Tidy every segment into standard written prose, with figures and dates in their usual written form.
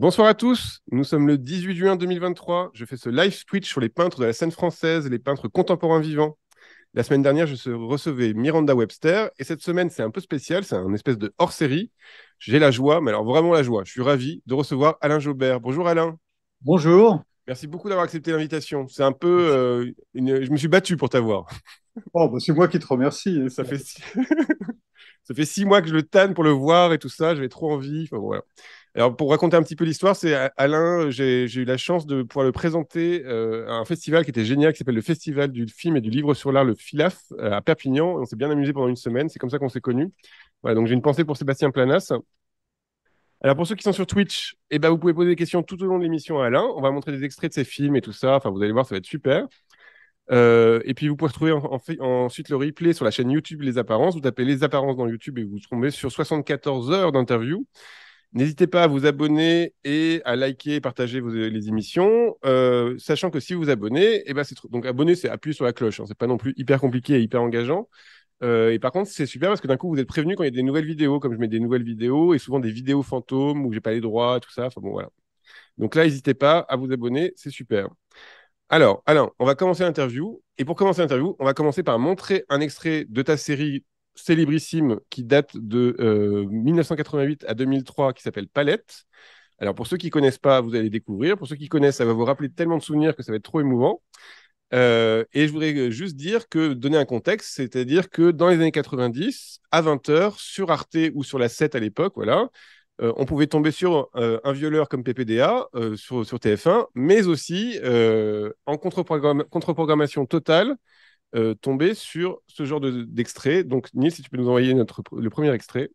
Bonsoir à tous, nous sommes le 18 juin 2023. Je fais ce live Twitch sur les peintres de la scène française, les peintres contemporains vivants. La semaine dernière, recevais Miranda Webster et cette semaine, c'est un peu spécial, c'est un espèce de hors-série. J'ai la joie, mais alors vraiment la joie, je suis ravi de recevoir Alain Jobert. Bonjour Alain, Bonjour. merci beaucoup d'avoir accepté l'invitation. C'est un peu, je me suis battu pour t'avoir. Oh, bah, c'est moi qui te remercie. Ça fait, ça fait 6 mois que je le tanne pour le voir et tout ça, j'avais trop envie. Enfin, bon, voilà. Alors, pour raconter un petit peu l'histoire, c'est Alain, j'ai eu la chance de pouvoir le présenter à un festival qui était génial, qui s'appelle le Festival du film et du livre sur l'art, le FILAF, à Perpignan. On s'est bien amusé pendant une semaine, c'est comme ça qu'on s'est connus. Voilà, donc j'ai une pensée pour Sébastien Planas. Alors, pour ceux qui sont sur Twitch, eh ben, vous pouvez poser des questions tout au long de l'émission à Alain. On va montrer des extraits de ses films et tout ça. Enfin, vous allez voir, ça va être super. Et puis, vous pouvez retrouver ensuite le replay sur la chaîne YouTube Les Apparences. Vous tapez Les Apparences dans YouTube et vous tombez sur 74 heures d'interview. N'hésitez pas à vous abonner et à liker et partager les émissions, sachant que si vous vous abonnez, eh ben donc abonner, c'est appuyer sur la cloche. Hein, c'est pas non plus hyper compliqué et hyper engageant. Et par contre, c'est super parce que d'un coup, vous êtes prévenu quand il y a des nouvelles vidéos, comme je mets des nouvelles vidéos et souvent des vidéos fantômes où j'ai pas les droits, tout ça. Enfin bon, voilà. Donc là, n'hésitez pas à vous abonner, c'est super. Alors, Alain, on va commencer l'interview. Et pour commencer l'interview, on va commencer par montrer un extrait de ta série célébrissime qui date de 1988 à 2003, qui s'appelle Palette. Alors, pour ceux qui ne connaissent pas, vous allez découvrir. Pour ceux qui connaissent, ça va vous rappeler tellement de souvenirs que ça va être trop émouvant. Et je voudrais juste dire que, donner un contexte, c'est-à-dire que dans les années 90, à 20 heures, sur Arte ou sur la 7 à l'époque, voilà, on pouvait tomber sur un violeur comme PPDA sur TF1, mais aussi en contre-programmation totale, tomber sur ce genre d'extrait. Donc, Nils, si tu peux nous envoyer le premier extrait.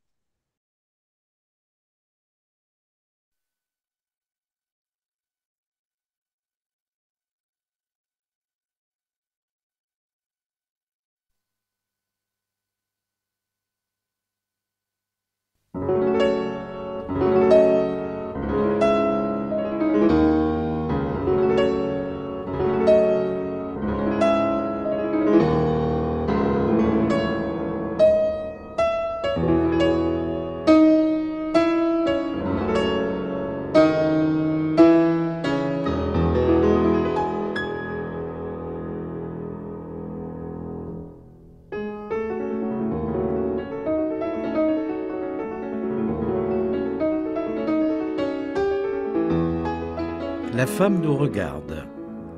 La femme nous regarde.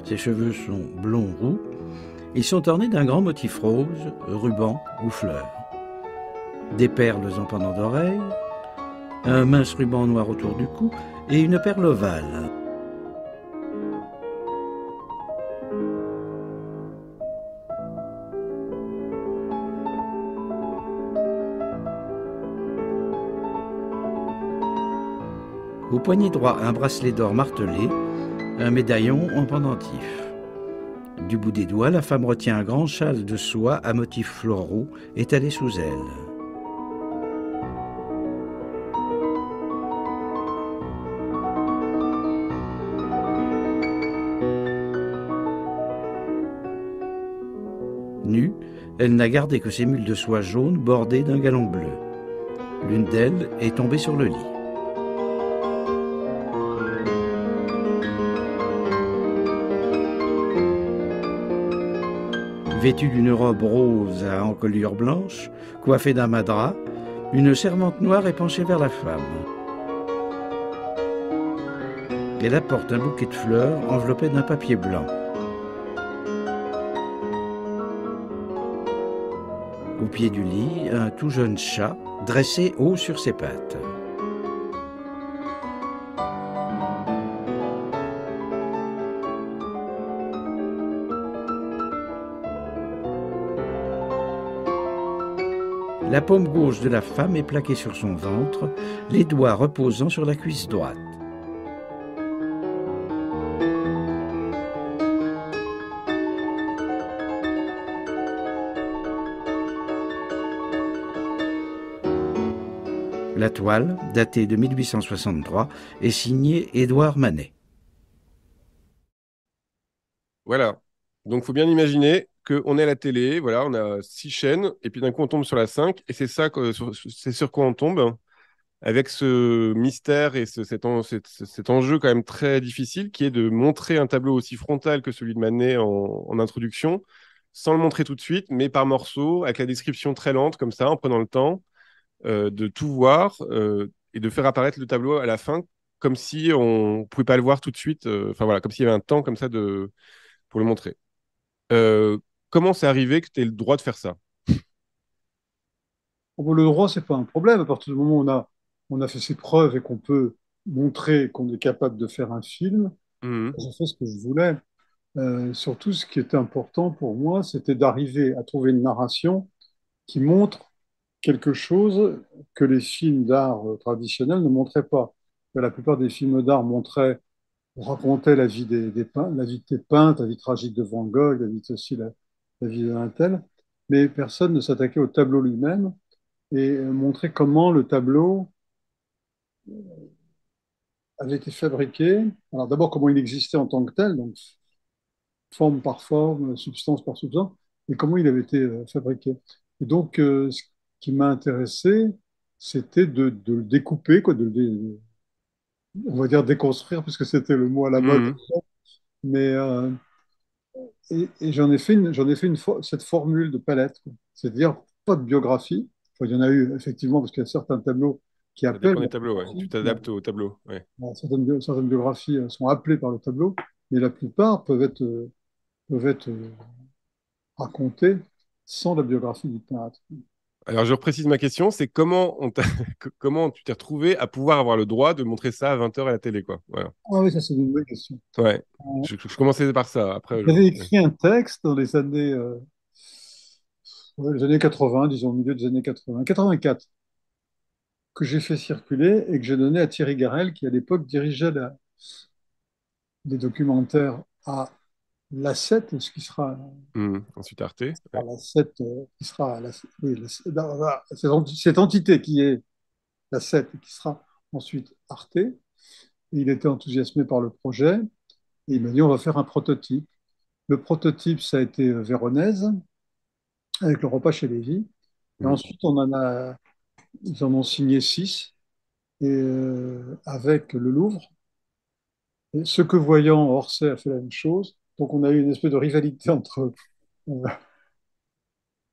Ses cheveux sont blonds roux. Ils sont ornés d'un grand motif rose, ruban ou fleur. Des perles en pendant d'oreilles, un mince ruban noir autour du cou et une perle ovale. Au poignet droit, un bracelet d'or martelé, un médaillon en pendentif. Du bout des doigts, la femme retient un grand châle de soie à motifs floraux étalé sous elle. Nue, elle n'a gardé que ses mules de soie jaune bordées d'un galon bleu. L'une d'elles est tombée sur le lit. Vêtue d'une robe rose à encolure blanche, coiffée d'un madras, une servante noire est penchée vers la femme. Elle apporte un bouquet de fleurs enveloppé d'un papier blanc. Au pied du lit, un tout jeune chat, dressé haut sur ses pattes. La paume gauche de la femme est plaquée sur son ventre, les doigts reposant sur la cuisse droite. La toile, datée de 1863, est signée Édouard Manet. Voilà. Donc, il faut bien imaginer qu'on est à la télé, voilà, on a 6 chaînes, et puis d'un coup, on tombe sur la 5, et c'est ça, c'est sur quoi on tombe. avec ce mystère et cet enjeu quand même très difficile qui est de montrer un tableau aussi frontal que celui de Manet en introduction, sans le montrer tout de suite, mais par morceaux, avec la description très lente, comme ça, en prenant le temps de tout voir et de faire apparaître le tableau à la fin, comme si on pouvait pas le voir tout de suite. Enfin voilà, comme s'il y avait un temps comme ça pour le montrer. Euh, Comment c'est arrivé que tu aies le droit de faire ça? Bon, le droit, c'est pas un problème. À partir du moment où on a fait ses preuves et qu'on peut montrer qu'on est capable de faire un film, Mhm. j'ai fait ce que je voulais. Surtout, ce qui était important pour moi, c'était d'arriver à trouver une narration qui montre quelque chose que les films d'art traditionnels ne montraient pas. La plupart des films d'art racontaient la vie la vie des peintres, la vie tragique de Van Gogh, la vie de ceci, la vie d'un tel, mais personne ne s'attaquait au tableau lui-même et montrer comment le tableau avait été fabriqué. Alors d'abord, comment il existait en tant que tel, donc forme par forme, substance par substance, et comment il avait été fabriqué. Et donc, ce qui m'a intéressé, c'était de le découper, quoi, on va dire déconstruire, puisque c'était le mot à la mode. Mhm. Mais et j'en ai fait cette formule de palette, quoi. C'est-à-dire pas de biographie. Enfin, il y en a eu effectivement, parce qu'il y a certains tableaux qui Ça dépend appellent des la tableaux, ouais. Tu biographie. t'adaptes au tableau. Ouais. Certaines biographies sont appelées par le tableau, mais la plupart peuvent être racontées sans la biographie du peintre. Alors, je reprécise ma question, c'est comment tu t'es retrouvé à pouvoir avoir le droit de montrer ça à 20h à la télé, quoi. Voilà. Ah oui, ça c'est une bonne question. Ouais. Euh, Je commençais par ça. Après, J'avais ouais. écrit un texte dans ouais, les années 80, disons au milieu des années 80, 84, que j'ai fait circuler et que j'ai donné à Thierry Garel, qui à l'époque dirigeait les documentaires à l'A7, ce qui sera Ensuite, Arte. à Ouais. l'A7, qui sera à oui, cette entité qui est l'A7 et qui sera ensuite Arte. Et il était enthousiasmé par le projet et il m'a dit on va faire un prototype. Le prototype, ça a été Véronèse, avec le repas chez Lévy. Et Mm. ensuite, ils en ont signé six, et, avec le Louvre. Et ce que voyant, Orsay a fait la même chose. Donc, on a eu une espèce de rivalité entre euh,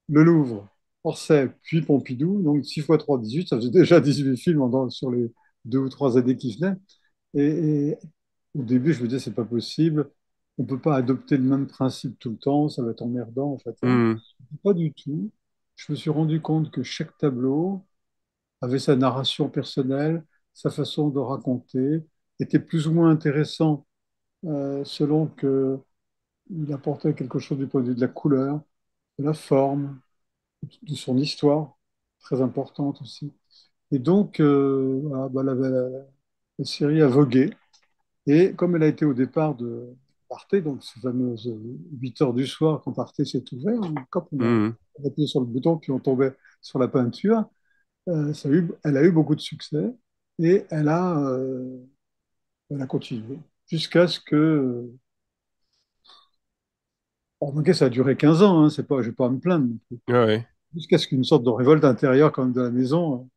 le Louvre, Orsay, puis Pompidou. Donc, 6 fois 3, 18, ça faisait déjà 18 films sur les 2 ou 3 années qui venaient. Et au début, je me disais, c'est pas possible. On peut pas adopter le même principe tout le temps, ça va être emmerdant, en fait, hein. Mm. Pas du tout. Je me suis rendu compte que chaque tableau avait sa narration personnelle, sa façon de raconter, était plus ou moins intéressant selon qu'il apportait quelque chose du point de vue de la couleur, de la forme, de son histoire, très importante aussi. Et donc, voilà, bah, la série a vogué. Et comme elle a été au départ de Arte, donc ces fameuses 8 heures du soir quand Arte s'est ouvert, quand on a Mm. appuyé sur le bouton puis on tombait sur la peinture, elle a eu beaucoup de succès et elle a continué jusqu'à ce que, ok, ça a duré 15 ans, hein, c'est pas, je vais pas à me plaindre, non plus. Ouais, ouais. Jusqu'à ce qu'une sorte de révolte intérieure quand même de la maison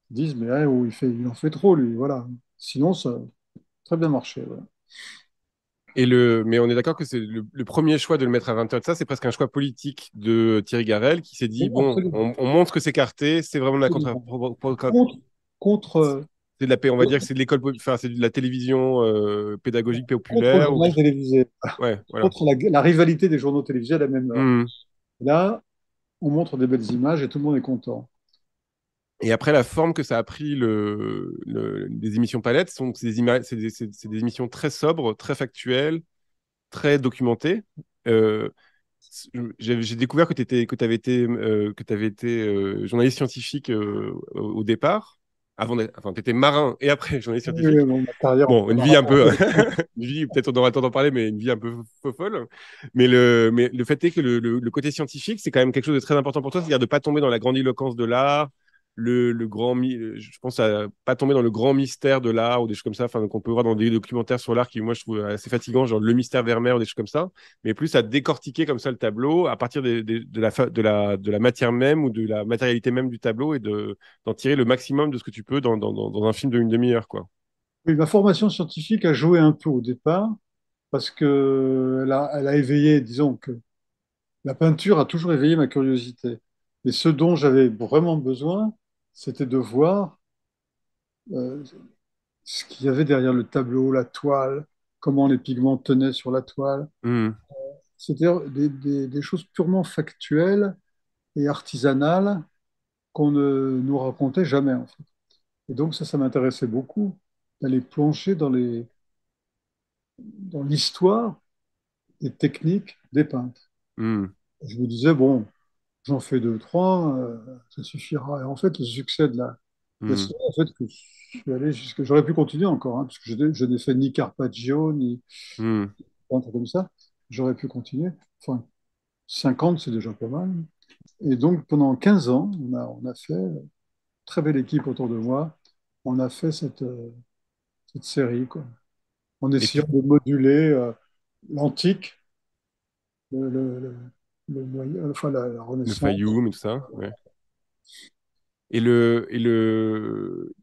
dise, mais oh, il en fait trop, lui, voilà. Sinon, ça a très bien marché. Voilà. Mais on est d'accord que c'est le premier choix de le mettre à 20h de ça, c'est presque un choix politique de Thierry Garel qui s'est dit, Oui, bon, absolument, on montre que c'est carté, c'est vraiment de la absolument. Contre, contre, c'est de la, on va dire que c'est de l'école, enfin, c'est de la télévision pédagogique contre le populaire ou journal télévisé, ouais, voilà. contre la rivalité des journaux télévisés à la même heure. Hmm. Là, on montre des belles images et tout le monde est content. Et après, la forme que ça a pris des émissions Palette, c'est c'est des émissions très sobres, très factuelles, très documentées. Euh, j'ai découvert que t'avais été journaliste scientifique au départ, enfin, tu étais marin et après journaliste Oui, oui, scientifique. bon, ma carrière en Bon, tant que une vie un marin, peu, une vie, peut-être on aura le temps d'en parler, mais une vie un peu folle. Mais le fait est que le côté scientifique, c'est quand même quelque chose de très important pour toi, c'est-à-dire de ne pas tomber dans la grandiloquence de l'art, je pense à pas tomber dans le grand mystère de l'art ou des choses comme ça, enfin, qu'on peut voir dans des documentaires sur l'art qui, moi, je trouve assez fatigant, genre le mystère Vermeer ou des choses comme ça, mais plus à décortiquer comme ça le tableau à partir de la matière même ou de la matérialité même du tableau et d'en tirer le maximum de ce que tu peux dans un film d'une demi-heure, quoi. Oui, ma formation scientifique a joué un peu au départ parce que elle a éveillé, disons que la peinture a toujours éveillé ma curiosité. Et ce dont j'avais vraiment besoin, c'était de voir euh, ce qu'il y avait derrière le tableau, la toile, comment les pigments tenaient sur la toile. Hmm, C'est-à-dire des choses purement factuelles et artisanales qu'on ne nous racontait jamais, en fait. Et donc ça m'intéressait beaucoup d'aller plonger dans l'histoire des techniques des peintres. hmm, Je me disais, bon, j'en fais deux, trois, ça suffira. Et en fait, le succès de la hmm. série a fait que je suis allé jusque... J'aurais pu continuer encore, hein, parce que je n'ai fait ni Carpaccio, ni Hmm. un truc comme ça. J'aurais pu continuer. Enfin, 50, c'est déjà pas mal. Et donc, pendant 15 ans, on a fait, très belle équipe autour de moi, on a fait cette série, quoi, en Et essayant tu, de moduler l'antique, le, le, le, enfin, la le Renaissance. Fayoum et tout ça, ouais. Il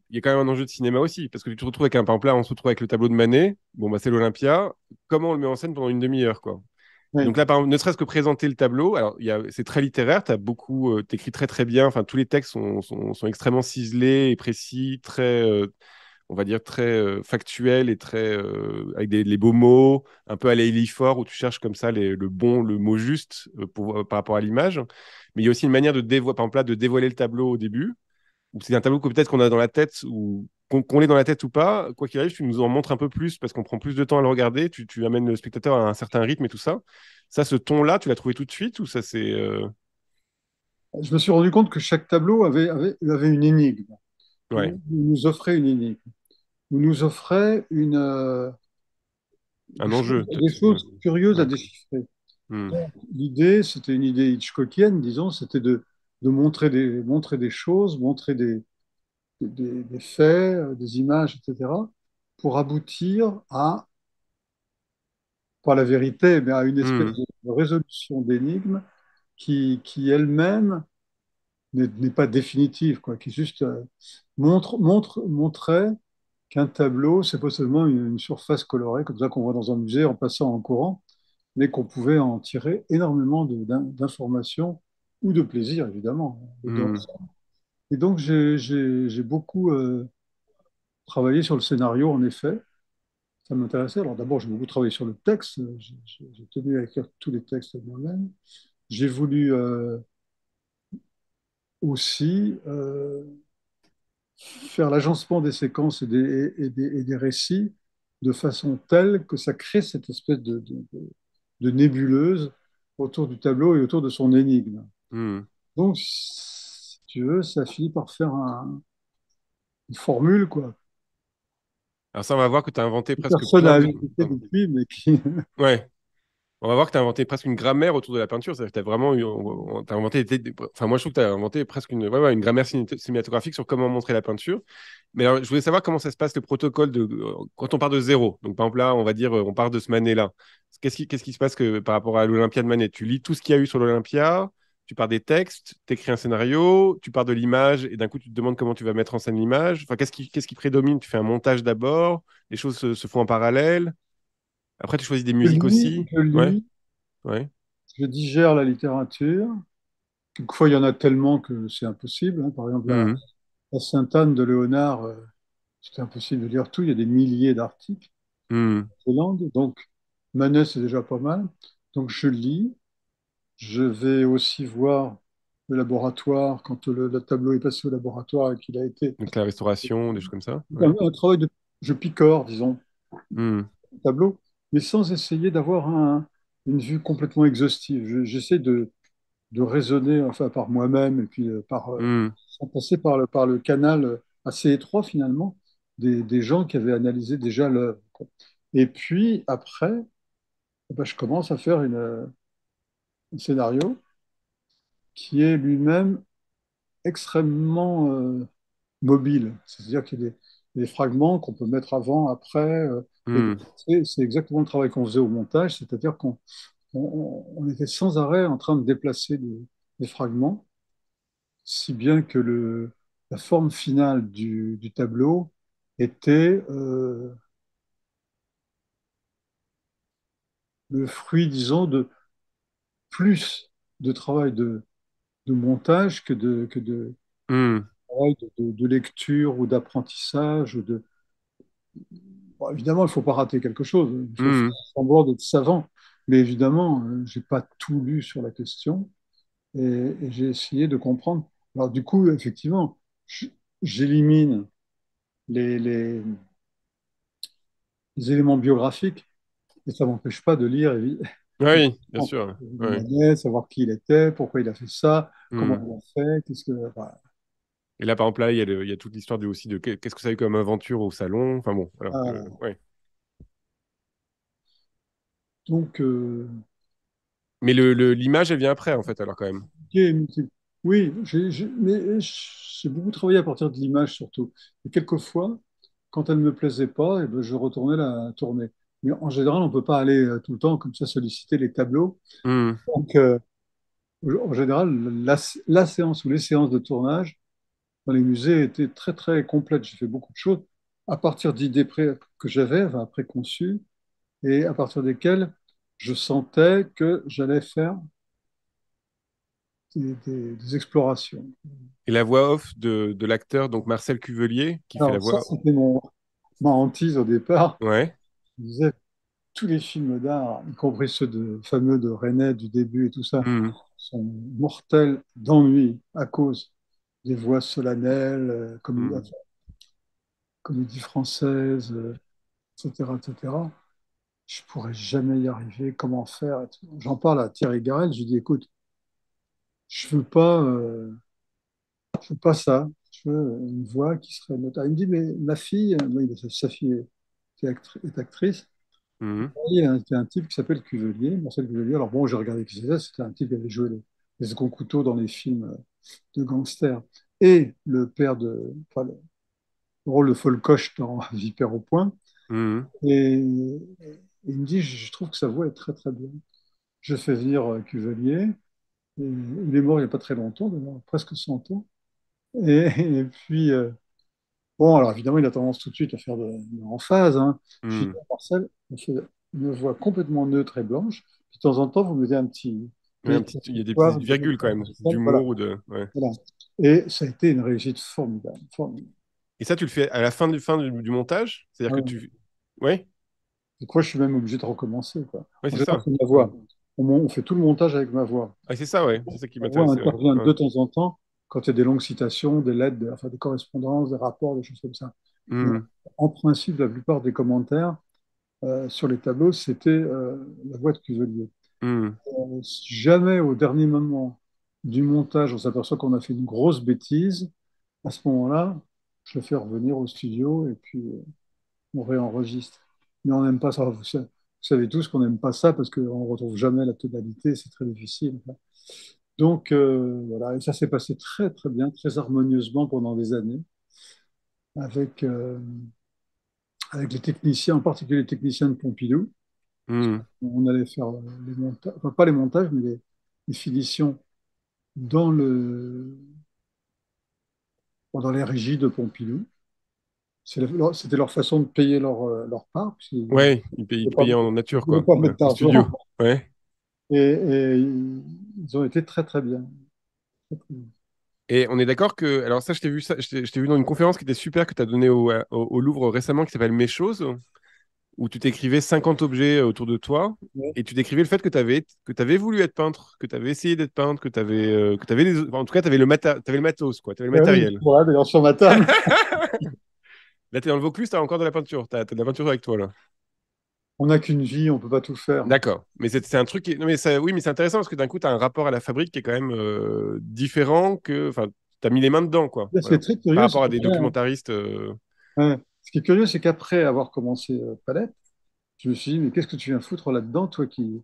y a quand même un enjeu de cinéma aussi, parce que tu te retrouves avec un, par exemple là, on se retrouve avec le tableau de Manet, bon, bah, c'est l'Olympia, comment on le met en scène pendant une demi-heure, quoi. Et Oui. donc là, par exemple, ne serait-ce que présenter le tableau, alors c'est très littéraire, t'écris très très bien, enfin tous les textes sont extrêmement ciselés et précis, très, on va dire très factuels et très avec les beaux mots, un peu à la Élie Faure où tu cherches comme ça le mot juste par rapport à l'image. Mais il y a aussi une manière par exemple là, de dévoiler le tableau au début ou c'est un tableau que peut-être qu'on a dans la tête ou qu'on l'ait dans la tête ou pas, quoi qu'il arrive, tu nous en montres un peu plus parce qu'on prend plus de temps à le regarder, tu amènes le spectateur à un certain rythme et tout ça. Ça, ce ton-là, tu l'as trouvé tout de suite ou ça c'est Je me suis rendu compte que chaque tableau avait une énigme, ouais, ou nous offrait une énigme, ou nous offrait un enjeu des peut-être. choses curieuses à Ouais. déchiffrer. Hmm. L'idée, c'était une idée hitchcockienne, disons, c'était de montrer des choses, montrer des faits, des images, etc., pour aboutir à, pas la vérité, mais à une espèce Hmm. de résolution d'énigme qui elle-même n'est pas définitive, quoi, qui juste montrait qu'un tableau, c'est pas seulement une surface colorée, comme ça qu'on voit dans un musée en passant en courant, mais qu'on pouvait en tirer énormément d'informations ou de plaisir, évidemment. Hmm. Et donc j'ai beaucoup travaillé sur le scénario, en effet. Ça m'intéressait. Alors d'abord, j'ai beaucoup travaillé sur le texte. J'ai tenu à écrire tous les textes moi-même. J'ai voulu aussi faire l'agencement des séquences et des récits de façon telle que ça crée cette espèce de nébuleuse autour du tableau et autour de son énigme. Hmm. Donc, si tu veux, ça finit par faire une formule, quoi. Alors ça, on va voir que tu as inventé presque Personne n'a plein de... ajouté Pardon. depuis, mais qui... Ouais. On va voir que tu as inventé presque une grammaire autour de la peinture. C'est-à-dire que t'as vraiment eu, t'as inventé, enfin, moi, je trouve que tu as inventé presque une grammaire cinématographique sur comment montrer la peinture. Mais alors, je voulais savoir comment ça se passe le protocole quand on part de zéro. Donc, par exemple, là, on va dire, on part de ce Manet-là. Qu'est-ce qui se passe par rapport à l'Olympia de Manet? Tu lis tout ce qu'il y a eu sur l'Olympia, tu pars des textes, tu écris un scénario, tu pars de l'image et d'un coup, tu te demandes comment tu vas mettre en scène l'image. Enfin, qu'est-ce qui prédomine? Tu fais un montage d'abord, les choses se font en parallèle. Après, tu choisis des musiques aussi. Je Ouais, lis, ouais. je digère la littérature. Quelquefois, il y en a tellement que c'est impossible, hein. Par exemple, Mhm. la Sainte-Anne de Léonard, c'était impossible de lire tout. Il y a des milliers d'articles Mhm. de langue. Donc, Manet, c'est déjà pas mal. Donc, je lis. Je vais aussi voir le laboratoire quand le tableau est passé au laboratoire et qu'il a été Donc la restauration, des choses comme ça. Ouais. un travail de je picore, disons, Mhm. le tableau, mais sans essayer d'avoir une vue complètement exhaustive. J'essaie de raisonner enfin par moi-même et puis Mhm. sans passer par le canal assez étroit finalement des gens qui avaient analysé déjà l'œuvre, quoi. Et puis après, eh ben, je commence à faire un scénario qui est lui-même extrêmement mobile. C'est-à-dire qu'il y a des fragments qu'on peut mettre avant, après, et Hmm. déplacer. C'est exactement le travail qu'on faisait au montage, c'est-à-dire qu'on était sans arrêt en train de déplacer des fragments, si bien que la forme finale du tableau était le fruit, disons, de plus de travail de montage que de Hmm. travail de lecture ou d'apprentissage. Bon, évidemment, il ne faut pas rater quelque chose. Il faut faire Hmm. semblant d'être savant. Mais évidemment, je n'ai pas tout lu sur la question et j'ai essayé de comprendre. Alors, du coup, effectivement, j'élimine les éléments biographiques et ça ne m'empêche pas de lire, Oui, bien évidemment, sûr. Ouais. Manet, savoir qui il était, pourquoi il a fait ça, comment Hmm. il a fait, qu'est-ce que. Voilà. Et là, par exemple, là, il y a toute l'histoire aussi de qu'est-ce que ça a eu comme aventure au salon. Enfin bon, voilà. Ouais. Donc, Mais l'image, elle vient après, en fait, alors quand même. oui, mais j'ai beaucoup travaillé à partir de l'image surtout. Et quelquefois, quand elle ne me plaisait pas, eh ben, je retournais la tourner. Mais en général, on ne peut pas aller tout le temps comme ça solliciter les tableaux. Hmm. Donc, en général, la séance ou les séances de tournage dans les musées étaient très, très complètes. J'ai fait beaucoup de choses à partir d'idées que j'avais, enfin, préconçues, et à partir desquelles je sentais que j'allais faire des explorations. Et la voix off de l'acteur, donc Marcel Cuvelier, qui fait la Alors ça, voix. c'était ma hantise au départ. Ouais. Je disais, tous les films d'art, y compris ceux fameux de René du début et tout ça, Hmm. sont mortels d'ennui à cause des voix solennelles, Hmm. comédie française, etc., etc. Je pourrais jamais y arriver, comment faire et tout. J'en parle à Thierry Garel, je lui dis, écoute, je veux pas ça. Je veux une voix qui serait notable. Il me dit, mais ma fille, oui, sa fille est actrice. Hmm. Il y a un type qui s'appelle Cuvelier, Marcel Cuvelier. Alors bon, j'ai regardé qui c'était. C'était un type qui avait joué les seconds couteaux dans les films de gangsters. Et le père enfin, le rôle de Folcoche dans Vipère au point. Hmm. Et il me dit, je trouve que sa voix est très très bien. Je fais venir Cuvelier. Et il est mort il n'y a pas très longtemps, d'ailleurs, presque 100 ans. Et puis, bon, alors évidemment, il a tendance tout de suite à faire de l'emphase, hein. Je dis, Hmm. Marcel, on fait une voix complètement neutre et blanche. Puis de temps en temps, vous mettez un Ouais, petit il y a des poivre, petites de virgules quand même, voilà, d'humour ou de. Ouais. voilà. Et ça a été une réussite formidable, formidable. Et ça, tu le fais à la fin du montage? C'est-à-dire Ah que ouais. tu. Ouais, Et quoi, je suis même obligé de recommencer, quoi. ouais, En c'est général, ça. c'est ma Ouais. voix. On fait tout le montage avec ma voix. Ah, c'est ça, ouais. C'est ça qui Ma voix m'intéressait, ouais. intervient Ouais. de temps en temps quand il y a des longues citations, des lettres, enfin, des correspondances, des rapports, des choses comme ça. Mais Hmm. en principe, la plupart des commentaires sur les tableaux, c'était la voix de Cuvelier. Hmm. Si jamais au dernier moment du montage, on s'aperçoit qu'on a fait une grosse bêtise, à ce moment-là, je le fais revenir au studio et puis on réenregistre. Mais on n'aime pas ça. Vous savez tous qu'on n'aime pas ça parce qu'on ne retrouve jamais la tonalité, c'est très difficile. Donc voilà, et ça s'est passé très très bien, très harmonieusement pendant des années avec, avec les techniciens, en particulier les techniciens de Pompidou. Hmm. On allait faire les montages, enfin pas les montages, mais les finitions dans dans les régies de Pompidou. C'était leur façon de payer leur part, parce qu'ils ne Ouais, il payait en nature, voulaient quoi. pas Ouais. mettre Au d'argent. studio. Ouais. Et ils ont été très très bien. Très, très bien. Et on est d'accord que. Alors, ça, je t'ai vu ça, je t'ai vu dans une conférence qui était super que tu as donnée au Louvre récemment qui s'appelle Mes choses, où tu t'écrivais 50 objets autour de toi. Ouais. Et tu décrivais le fait que tu avais voulu être peintre, que tu avais essayé d'être peintre, que tu avais enfin, en tout cas, t'avais le matos, quoi. Tu avais le Oui, matériel. voilà, d'ailleurs sur ma table, Là, tu es dans le Vaucluse, tu as encore de la peinture. Tu as de la peinture avec toi, là. on n'a qu'une vie, on ne peut pas tout faire. D'accord. Mais c'est un truc qui. Non, mais ça, oui, mais c'est intéressant parce que d'un coup, tu as un rapport à la fabrique qui est quand même différent que. Enfin, tu as mis les mains dedans, quoi. Là, ce qui est Voilà. très Par curieux, c'est rapport à des qu'après, documentaristes. hein, ce qui est curieux, c'est qu'après avoir commencé Palette, je me suis dit, mais qu'est-ce que tu viens foutre là-dedans, toi qui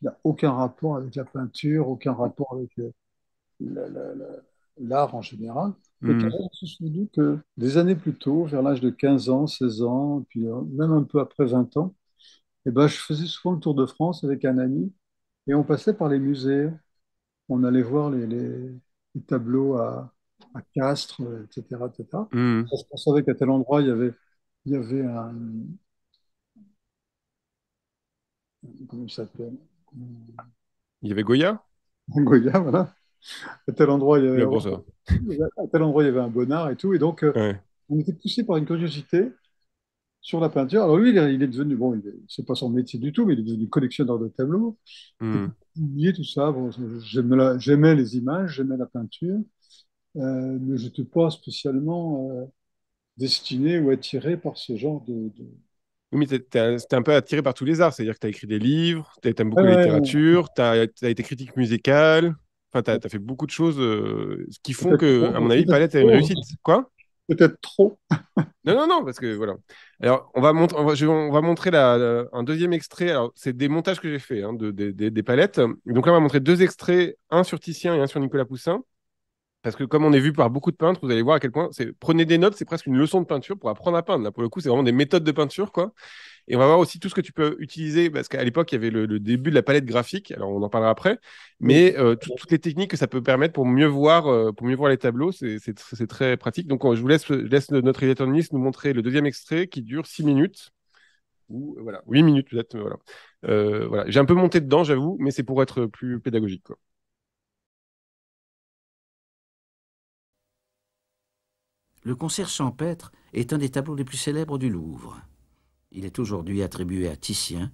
n'a aucun rapport avec la peinture, aucun rapport avec la, la- la- l'art en général. Et puis, Hmm. je me suis souvenu que des années plus tôt, vers l'âge de 15 ans, 16 ans, puis même un peu après 20 ans, eh ben, je faisais souvent le tour de France avec un ami et on passait par les musées. On allait voir les tableaux à Castres, etc., etc. Hmm. Parce qu'on savait qu'à tel endroit, il y avait comment il s'appelle? Il y avait Goya? Un Goya, voilà. À tel endroit, il y avait, Là, bon, ça va. à tel endroit, il y avait un Bonnard et tout. Et donc, Ouais. on était poussé par une curiosité sur la peinture. Alors lui, il est devenu, bon, c'est pas son métier du tout, mais il est devenu collectionneur de tableaux. Et Hmm. puis, il publiait tout ça. Bon, j'aimais les images, j'aimais la peinture, mais je n'étais pas spécialement destiné ou attiré par ce genre de... Oui, mais t'es un peu attiré par tous les arts, c'est-à-dire que tu as écrit des livres, t'aimes Ouais, beaucoup la ouais, ouais. littérature, t'as été critique musicale, enfin, t'as fait beaucoup de choses qui font Peut-être que, à mon trop, avis, peut-être Palette a une trop, réussite. Quoi? peut-être trop. Non, non, non, parce que voilà. Alors, on va montrer un deuxième extrait. Alors, c'est des montages que j'ai fait hein, des palettes. Et donc là, on va montrer deux extraits, un sur Titien et un sur Nicolas Poussin. Parce que comme on est vu par beaucoup de peintres, vous allez voir à quel point prenez des notes, c'est presque une leçon de peinture pour apprendre à peindre. Là, pour le coup, c'est vraiment des méthodes de peinture, quoi. Et on va voir aussi tout ce que tu peux utiliser, parce qu'à l'époque, il y avait le début de la palette graphique, alors on en parlera après, Oui. mais toutes les techniques que ça peut permettre pour mieux voir les tableaux, c'est très pratique. Donc je laisse notre réalisateur Nice nous montrer le deuxième extrait qui dure 6 minutes, ou voilà, 8 minutes peut-être. Voilà. Voilà. J'ai un peu monté dedans, j'avoue, mais c'est pour être plus pédagogique, quoi. Le concert champêtre est un des tableaux les plus célèbres du Louvre. Il est aujourd'hui attribué à Titien.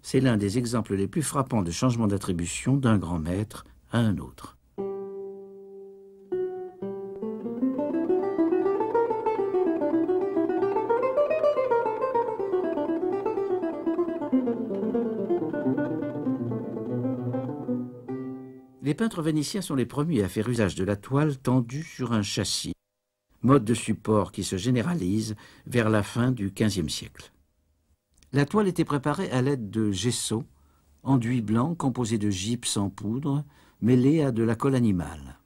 C'est l'un des exemples les plus frappants de changement d'attribution d'un grand maître à un autre. Les peintres vénitiens sont les premiers à faire usage de la toile tendue sur un châssis, mode de support qui se généralise vers la fin du XVe siècle. La toile était préparée à l'aide de gesso, enduit blanc composé de gypse en poudre, mêlé à de la colle animale.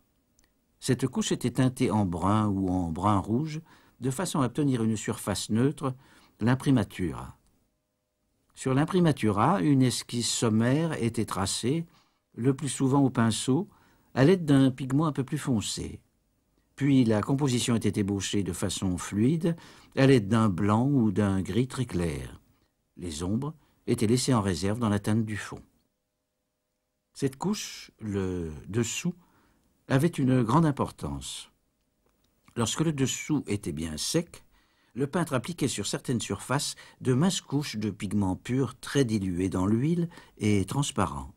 Cette couche était teintée en brun ou en brun rouge, de façon à obtenir une surface neutre, l'imprimatura. Sur l'imprimatura, une esquisse sommaire était tracée, le plus souvent au pinceau, à l'aide d'un pigment un peu plus foncé. Puis la composition était ébauchée de façon fluide, à l'aide d'un blanc ou d'un gris très clair. Les ombres étaient laissées en réserve dans la teinte du fond. Cette couche, le dessous, avait une grande importance. Lorsque le dessous était bien sec, le peintre appliquait sur certaines surfaces de minces couches de pigments purs très dilués dans l'huile et transparents.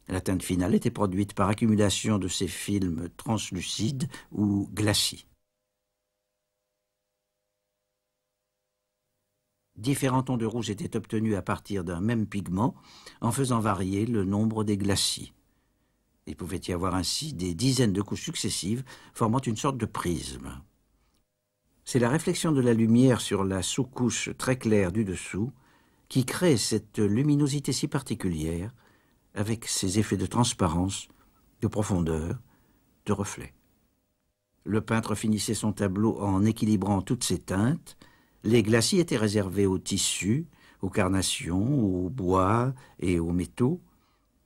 La teinte finale était produite par accumulation de ces films translucides ou glacis. Différents tons de rouge étaient obtenus à partir d'un même pigment en faisant varier le nombre des glacis. Il pouvait y avoir ainsi des dizaines de couches successives formant une sorte de prisme. C'est la réflexion de la lumière sur la sous-couche très claire du dessous qui crée cette luminosité si particulière avec ses effets de transparence, de profondeur, de reflet. Le peintre finissait son tableau en équilibrant toutes ces teintes. Les glacis étaient réservés aux tissus, aux carnations, aux bois et aux métaux.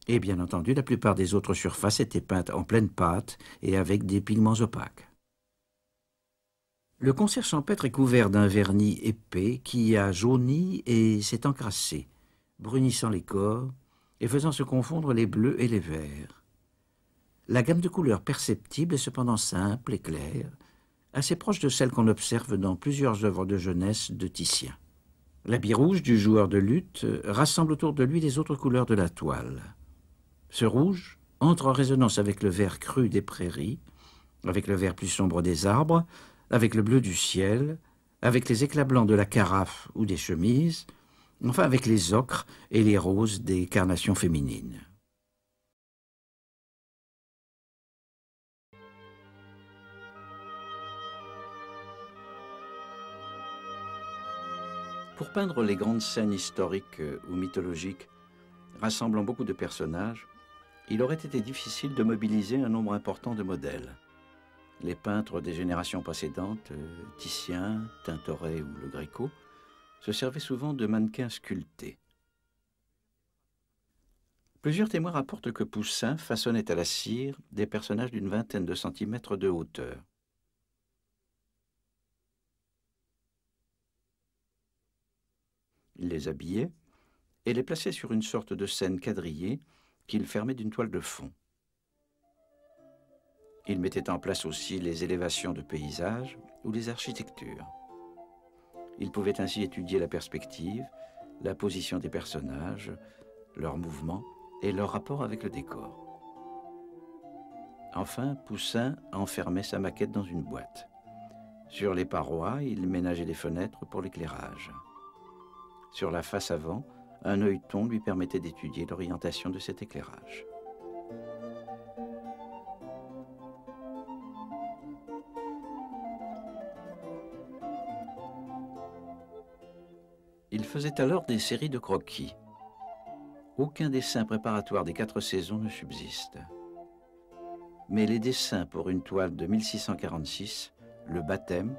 Et bien entendu, la plupart des autres surfaces étaient peintes en pleine pâte et avec des pigments opaques. Le concert champêtre est couvert d'un vernis épais qui a jauni et s'est encrassé, brunissant les corps et faisant se confondre les bleus et les verts. La gamme de couleurs perceptible est cependant simple et claire, assez proche de celle qu'on observe dans plusieurs œuvres de jeunesse de Titien. L'habit rouge du joueur de luth rassemble autour de lui les autres couleurs de la toile. Ce rouge entre en résonance avec le vert cru des prairies, avec le vert plus sombre des arbres, avec le bleu du ciel, avec les éclats blancs de la carafe ou des chemises, enfin avec les ocres et les roses des carnations féminines. Pour peindre les grandes scènes historiques ou mythologiques, Rassemblant beaucoup de personnages, il aurait été difficile de mobiliser un nombre important de modèles. Les peintres des générations précédentes, Titien, Tintoret ou Le Greco, se servaient souvent de mannequins sculptés. Plusieurs témoins rapportent que Poussin façonnait à la cire des personnages d'une vingtaine de centimètres de hauteur. Il les habillait et les plaçait sur une sorte de scène quadrillée qu'il fermait d'une toile de fond. Il mettait en place aussi les élévations de paysages ou les architectures. Il pouvait ainsi étudier la perspective, la position des personnages, leurs mouvements et leur rapport avec le décor. Enfin, Poussin enfermait sa maquette dans une boîte. Sur les parois, il ménageait des fenêtres pour l'éclairage. Sur la face avant, un œilleton lui permettait d'étudier l'orientation de cet éclairage. Il faisait alors des séries de croquis. Aucun dessin préparatoire des 4 saisons ne subsiste. Mais les dessins pour une toile de 1646, le baptême,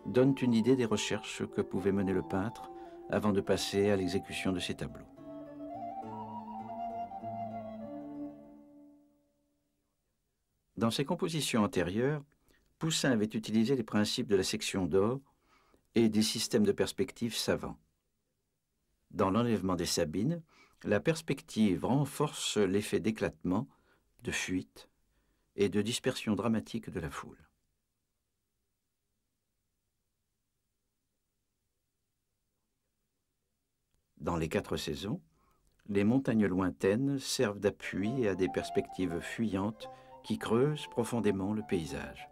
donnent une idée des recherches que pouvait mener le peintre avant de passer à l'exécution de ses tableaux. Dans ses compositions antérieures, Poussin avait utilisé les principes de la section d'or et des systèmes de perspective savants. Dans l'enlèvement des Sabines, la perspective renforce l'effet d'éclatement, de fuite et de dispersion dramatique de la foule. Dans les 4 saisons, les montagnes lointaines servent d'appui à des perspectives fuyantes qui creusent profondément le paysage.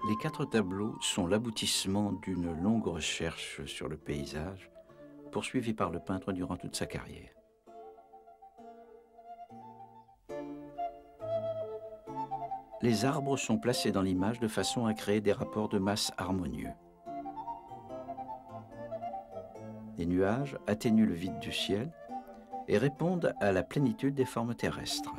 Les 4 tableaux sont l'aboutissement d'une longue recherche sur le paysage, poursuivie par le peintre durant toute sa carrière. Les arbres sont placés dans l'image de façon à créer des rapports de masse harmonieux. Les nuages atténuent le vide du ciel et répondent à la plénitude des formes terrestres.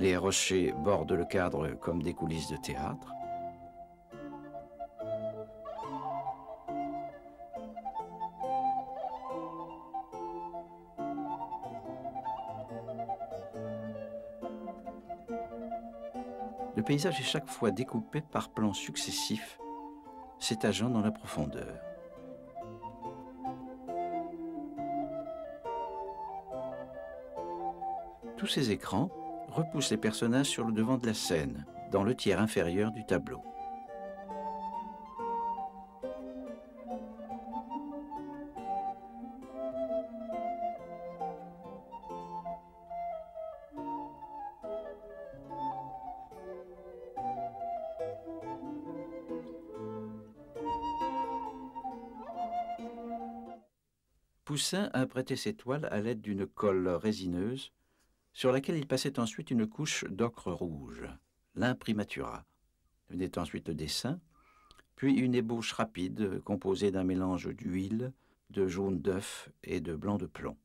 Les rochers bordent le cadre comme des coulisses de théâtre. Le paysage est chaque fois découpé par plans successifs, s'étageant dans la profondeur. Tous ces écrans repoussent les personnages sur le devant de la scène, dans le tiers inférieur du tableau. Poussin a prêté ses toiles à l'aide d'une colle résineuse sur laquelle il passait ensuite une couche d'ocre rouge, l'imprimatura. Venait ensuite le dessin, puis une ébauche rapide composée d'un mélange d'huile, de jaune d'œuf et de blanc de plomb.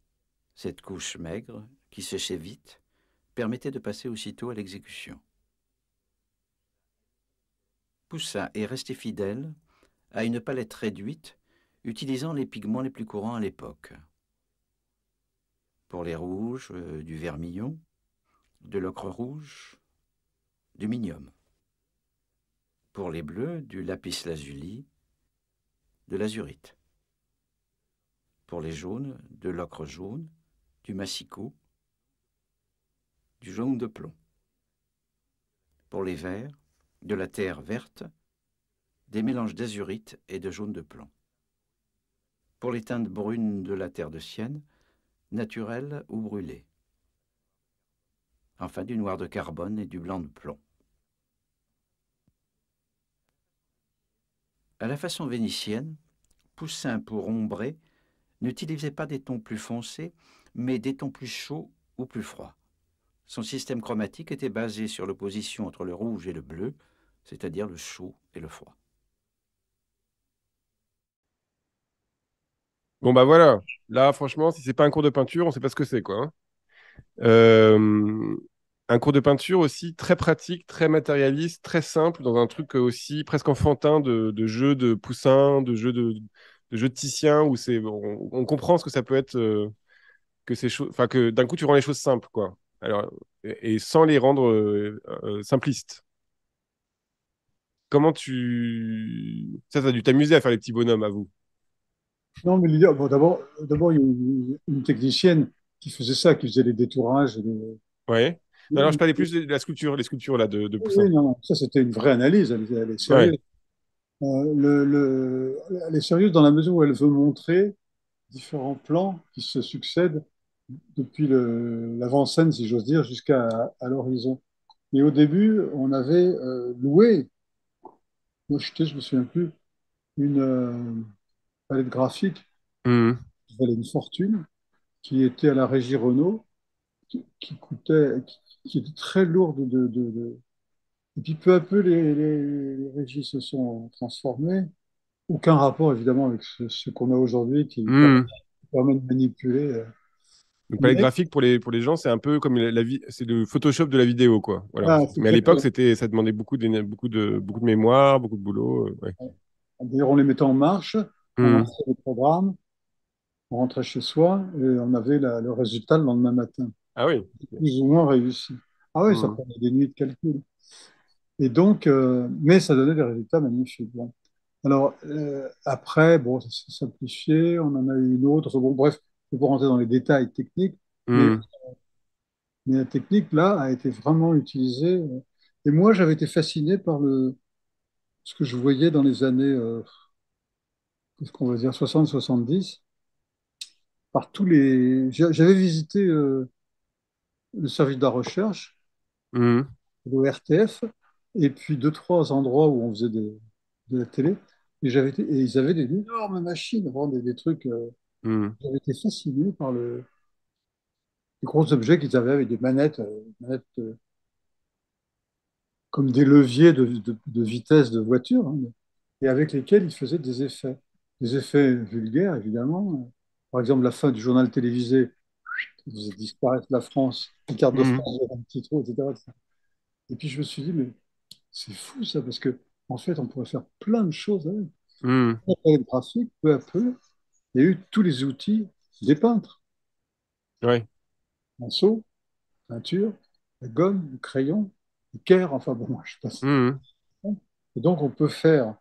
Cette couche maigre, qui séchait vite, permettait de passer aussitôt à l'exécution. Poussin est resté fidèle à une palette réduite, utilisant les pigments les plus courants à l'époque. Pour les rouges, du vermillon, de l'ocre rouge, du minium. Pour les bleus, du lapis lazuli, de l'azurite. Pour les jaunes, de l'ocre jaune, du massicot, du jaune de plomb. Pour les verts, de la terre verte, des mélanges d'azurite et de jaune de plomb. Pour les teintes brunes de la terre de sienne, naturelle ou brûlée. enfin du noir de carbone et du blanc de plomb. À la façon vénitienne, Poussin, pour ombrer, n'utilisait pas des tons plus foncés, mais des tons plus chauds ou plus froids. Son système chromatique était basé sur l'opposition entre le rouge et le bleu, c'est-à-dire le chaud et le froid. Bon, bah voilà. Là, franchement, si c'est pas un cours de peinture, on sait pas ce que c'est, quoi. Hein. Euh, un cours de peinture aussi très pratique, très matérialiste, très simple, dans un truc aussi presque enfantin de jeu de Poussin, de jeu de Titien, où on comprend ce que ça peut être, que ces choses, enfin que d'un coup tu rends les choses simples, quoi. Alors, et sans les rendre simplistes. Comment ça, ça a dû t'amuser à faire les petits bonhommes à vous. Non, mais l'idée, bon, d'abord, il y a une technicienne qui faisait ça, qui faisait les détourages. Ouais. Non, alors je parlais plus de la sculpture, les sculptures là de Oui, Poussin. non, non, ça c'était une vraie analyse, elle est Ouais. sérieuse. Elle est sérieuse dans la mesure où elle veut montrer différents plans qui se succèdent depuis l'avant-scène, si j'ose dire, jusqu'à à l'horizon. Et au début, on avait loué, moi je me souviens plus, une palette graphique Mhm. qui valait une fortune, qui était à la régie Renault, qui coûtait, qui était très lourde Et puis peu à peu, les régies se sont transformées. Aucun rapport évidemment avec ce qu'on a aujourd'hui qui Mhm. permet de manipuler. Donc, palette Mais graphique pour les gens, c'est un peu comme c'est le Photoshop de la vidéo, quoi. Voilà. ah, c'est Mais à l'époque, exactement. ça demandait beaucoup de mémoire, beaucoup de boulot. Ouais. D'ailleurs, on les mettait en marche, on Mhm. lançait le programme, on rentrait chez soi et on avait le résultat le lendemain matin, Ah oui. plus ou moins réussi. Ah oui, ça Mhm. prenait des nuits de calcul. Et donc, mais ça donnait des résultats magnifiques. Bon. Alors, après, bon, ça s'est simplifié, on en a eu une autre. Bon, bref, je ne vais pas rentrer dans les détails techniques, mais, Mhm. mais la technique, là, a été vraiment utilisée. Et moi, j'avais été fasciné par ce que je voyais dans les années, qu'est-ce qu'on va dire, 60-70, par tous les. J'avais visité le service de la recherche, Mhm. le RTF, et puis deux, trois endroits où on faisait de la télé. Et ils avaient des énormes machines, vraiment des trucs. Mhm. J'avais été fasciné par les gros objets qu'ils avaient avec des manettes comme des leviers de vitesse de voiture, hein, et avec lesquels ils faisaient des effets. Des effets vulgaires, évidemment. Par exemple, la fin du journal télévisé, ils faisaient disparaître la France, une carte de Mhm. France, un petit trou, etc. Et puis je me suis dit, mais c'est fou ça, parce que en fait, on pourrait faire plein de choses avec. Mhm. Avec le graphique, peu à peu, il y a eu tous les outils des peintres. Ouais. Pinceau, peinture, la gomme, le crayon, le caire, enfin bon, moi je passe. Mhm. Et donc on peut faire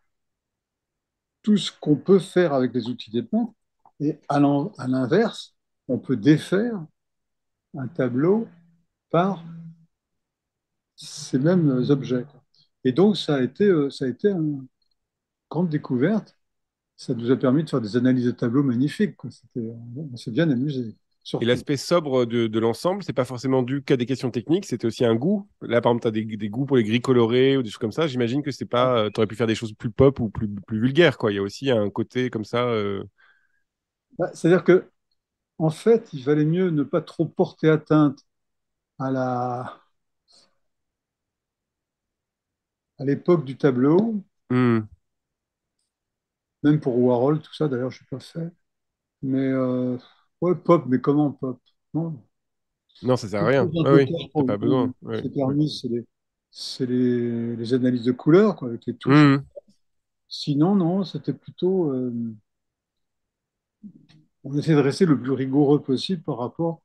tout ce qu'on peut faire avec les outils des peintres, et à l'inverse, on peut défaire un tableau par ces mêmes objets. Quoi. Et donc ça a été une grande découverte. Ça nous a permis de faire des analyses de tableaux magnifiques. Quoi. On s'est bien amusé, Et surtout. l'aspect sobre de l'ensemble, c'est pas forcément dû qu'à des questions techniques, c'était aussi un goût. Là, par exemple, tu as des goûts pour les gris colorés ou des choses comme ça. J'imagine que c'est pas, tu aurais pu faire des choses plus pop ou plus vulgaires, quoi. Il y a aussi un côté comme ça. Bah, c'est-à-dire que en fait, il valait mieux ne pas trop porter atteinte à à l'époque du tableau, Hmm. même pour Warhol, tout ça, d'ailleurs, je n'ai pas fait. Mais ouais, pop, mais comment pop? Non. Non, ça sert à Les rien. choses un Ah peu oui, pop t'as pas besoin. où Ouais, c'est ouais. permis, c'est les analyses de couleurs, quoi, avec les touches. Hmm. Sinon, non, c'était plutôt. On essaie de rester le plus rigoureux possible par rapport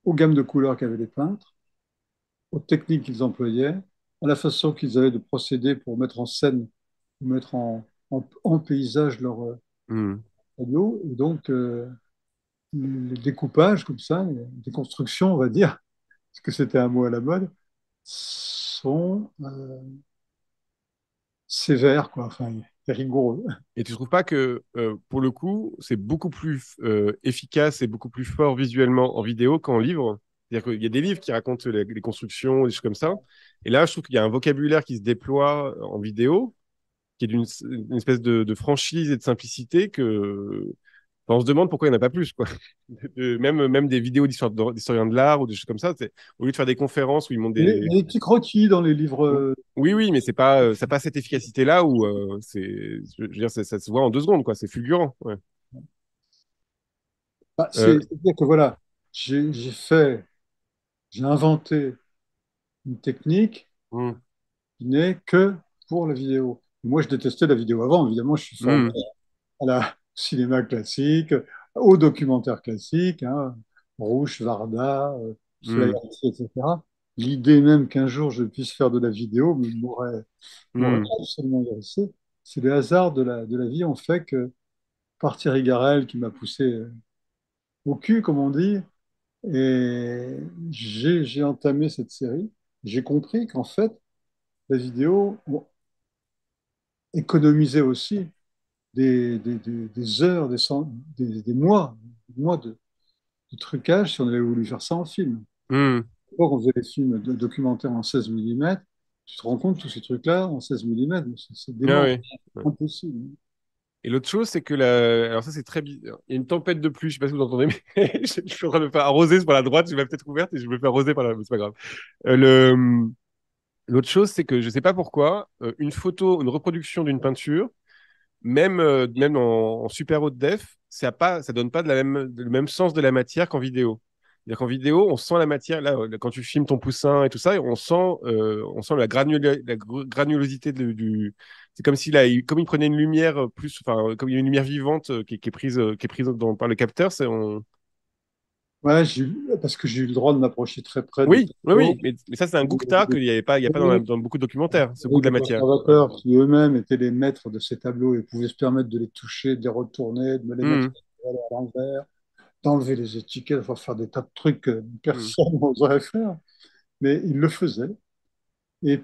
aux gammes de couleurs qu'avaient les peintres, aux techniques qu'ils employaient, à la façon qu'ils avaient de procéder pour mettre en scène, mettre en paysage leur Hmm. tableau. Et donc, les découpages comme ça, les déconstructions, on va dire, parce que c'était un mot à la mode, sont sévères, quoi, enfin, et rigoureux. Et tu trouves pas que, pour le coup, c'est beaucoup plus efficace et beaucoup plus fort visuellement en vidéo qu'en livre? C'est-à-dire qu'il y a des livres qui racontent les constructions, des choses comme ça. Et là, je trouve qu'il y a un vocabulaire qui se déploie en vidéo, qui est une espèce de franchise et de simplicité que enfin, on se demande pourquoi il n'y en a pas plus, quoi. Même des vidéos d'historiens de l'art ou des choses comme ça, au lieu de faire des conférences où ils montrent Il des. y a des petits croquis dans les livres. Oui, oui, mais c'est pas, ça n'a pas cette efficacité-là où je veux dire, ça se voit en 2 secondes, quoi. C'est fulgurant. Ouais. Bah, Euh, c'est-à-dire que voilà, j'ai fait, j'ai inventé une technique hum, qui n'est que pour la vidéo. Moi, je détestais la vidéo avant. Évidemment, je suis formé hum, à la au cinéma classique, au documentaire classique, hein, Rouge, Varda, hum, Flaherty, etc. L'idée même qu'un jour je puisse faire de la vidéo m'aurait hum, absolument intéressé. C'est le hasard de la vie, en fait, que par Thierry Garel qui m'a poussé au cul, comme on dit, et j'ai entamé cette série. J'ai compris qu'en fait, la vidéo économisait aussi des heures, des mois de trucage si on avait voulu faire ça en film. hum. Quand on faisait des films documentaires en 16 millimètres, tu te rends compte, tous ces trucs-là, en 16 millimètres, c'est Ah dément, ouais. Ouais. impossible. Et l'autre chose, c'est que alors ça, c'est très bizarre. Il y a une tempête de pluie, je sais pas si vous entendez, mais je suis en train de me faire arroser par la droite, je vais peut-être ouverte et je me fais arroser par la, c'est pas grave. Euh, le, L'autre chose, c'est que je sais pas pourquoi, une photo, une reproduction d'une peinture, même en super haute def, ça donne pas le même sens de la matière qu'en vidéo. C'est-à-dire qu'en vidéo, on sent la matière, là, quand tu filmes ton poussin et tout ça, on sent granulosité c'est comme si là, comme il prenait une lumière plus, enfin, comme il y a une lumière vivante qui est prise par le capteur, Ouais, parce que j'ai eu le droit de m'approcher très près des Oui, oui, tableaux. oui, mais ça, c'est un goût que t'as, qu'il n'y avait pas, il y a pas Oui, dans beaucoup de documentaires, ce goût avec de la des matière. Ouais. conservateurs qui eux-mêmes étaient les maîtres de ces tableaux et pouvaient se permettre de les toucher, de les retourner, de me les mettre Hum, à l'envers, d'enlever les étiquettes, enfin faire des tas de trucs que hum, personne n'oserait faire. Mais ils le faisaient. Et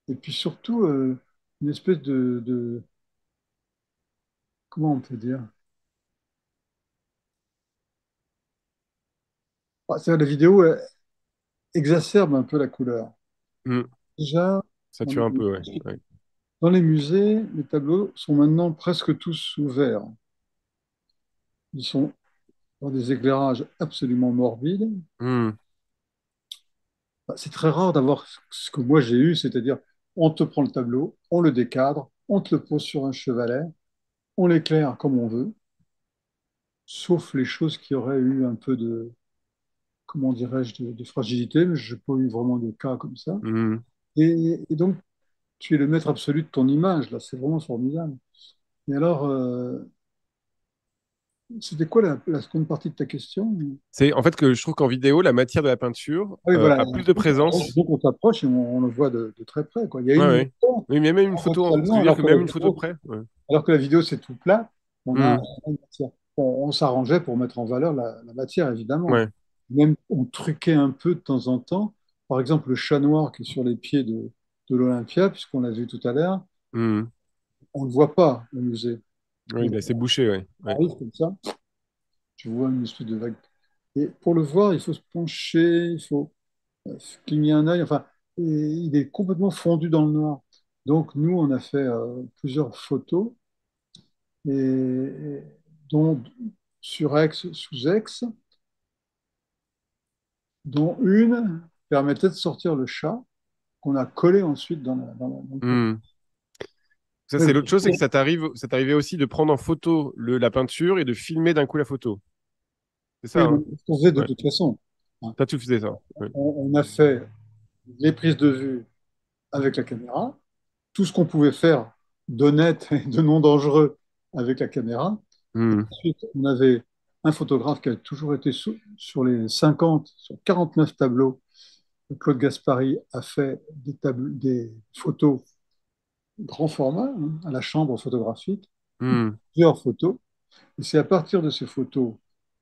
et puis surtout, une espèce comment on peut dire? Ah, c'est-à-dire, la vidéo exacerbe un peu la couleur. hum. Déjà, Ça dans tue un peu, ouais. Ouais. dans les musées, les tableaux sont maintenant presque tous ouverts. Ils sont dans des éclairages absolument morbides. Hum, Bah, c'est très rare d'avoir ce que moi j'ai eu, c'est-à-dire on te prend le tableau, on le décadre, on te le pose sur un chevalet, on l'éclaire comme on veut, sauf les choses qui auraient eu un peu de, comment dirais-je, de fragilité, mais je n'ai pas eu vraiment de cas comme ça. hum. Et donc, tu es le maître absolu de ton image, là, c'est vraiment formidable. Et alors, c'était quoi la seconde partie de ta question? C'est en fait que je trouve qu'en vidéo, la matière de la peinture Ah oui, voilà. a plus de présence. Donc, on s'approche et on le voit de très près, quoi. Il y a Ouais, une ouais. hauteur, Oui, mais même une photo, ce que je paradoxalement, veux dire que même une photo près. Ouais. alors que la vidéo, c'est tout plat, on a Hum, une matière. On s'arrangeait pour mettre en valeur la matière, évidemment. ouais. Même on truquait un peu de temps en temps. Par exemple, le chat noir qui est sur les pieds de l'Olympia, puisqu'on l'a vu tout à l'heure, Hum. on ne le voit pas au musée. Oui, Mais il est assez bouché, ouais. ça Ouais. arrive comme ça, tu vois une espèce de vague. Et pour le voir, il faut se pencher, il faut cligner un œil. Enfin, et il est complètement fondu dans le noir. Donc, nous, on a fait plusieurs photos, et, dont sur Aix, sous Aix, dont une permettait de sortir le chat, qu'on a collé ensuite dans le tableau. Hum. Ça, Mais c'est l'autre chose, c'est que ça t'arrivait aussi de prendre en photo la peinture et de filmer d'un coup la photo. C'est ça, oui, mais hein? ce qu'on faisait de Ouais. toute façon, hein. Toi, tu faisais ça. Ouais. On a fait les prises de vue avec la caméra, tout ce qu'on pouvait faire d'honnête et de non dangereux avec la caméra. Hum, Ensuite, on avait un photographe qui a toujours été sur les 50, sur 49 tableaux. Claude Gaspari a fait des photos grand format, hein, à la chambre photographique, hum. plusieurs photos. Et c'est à partir de ces photos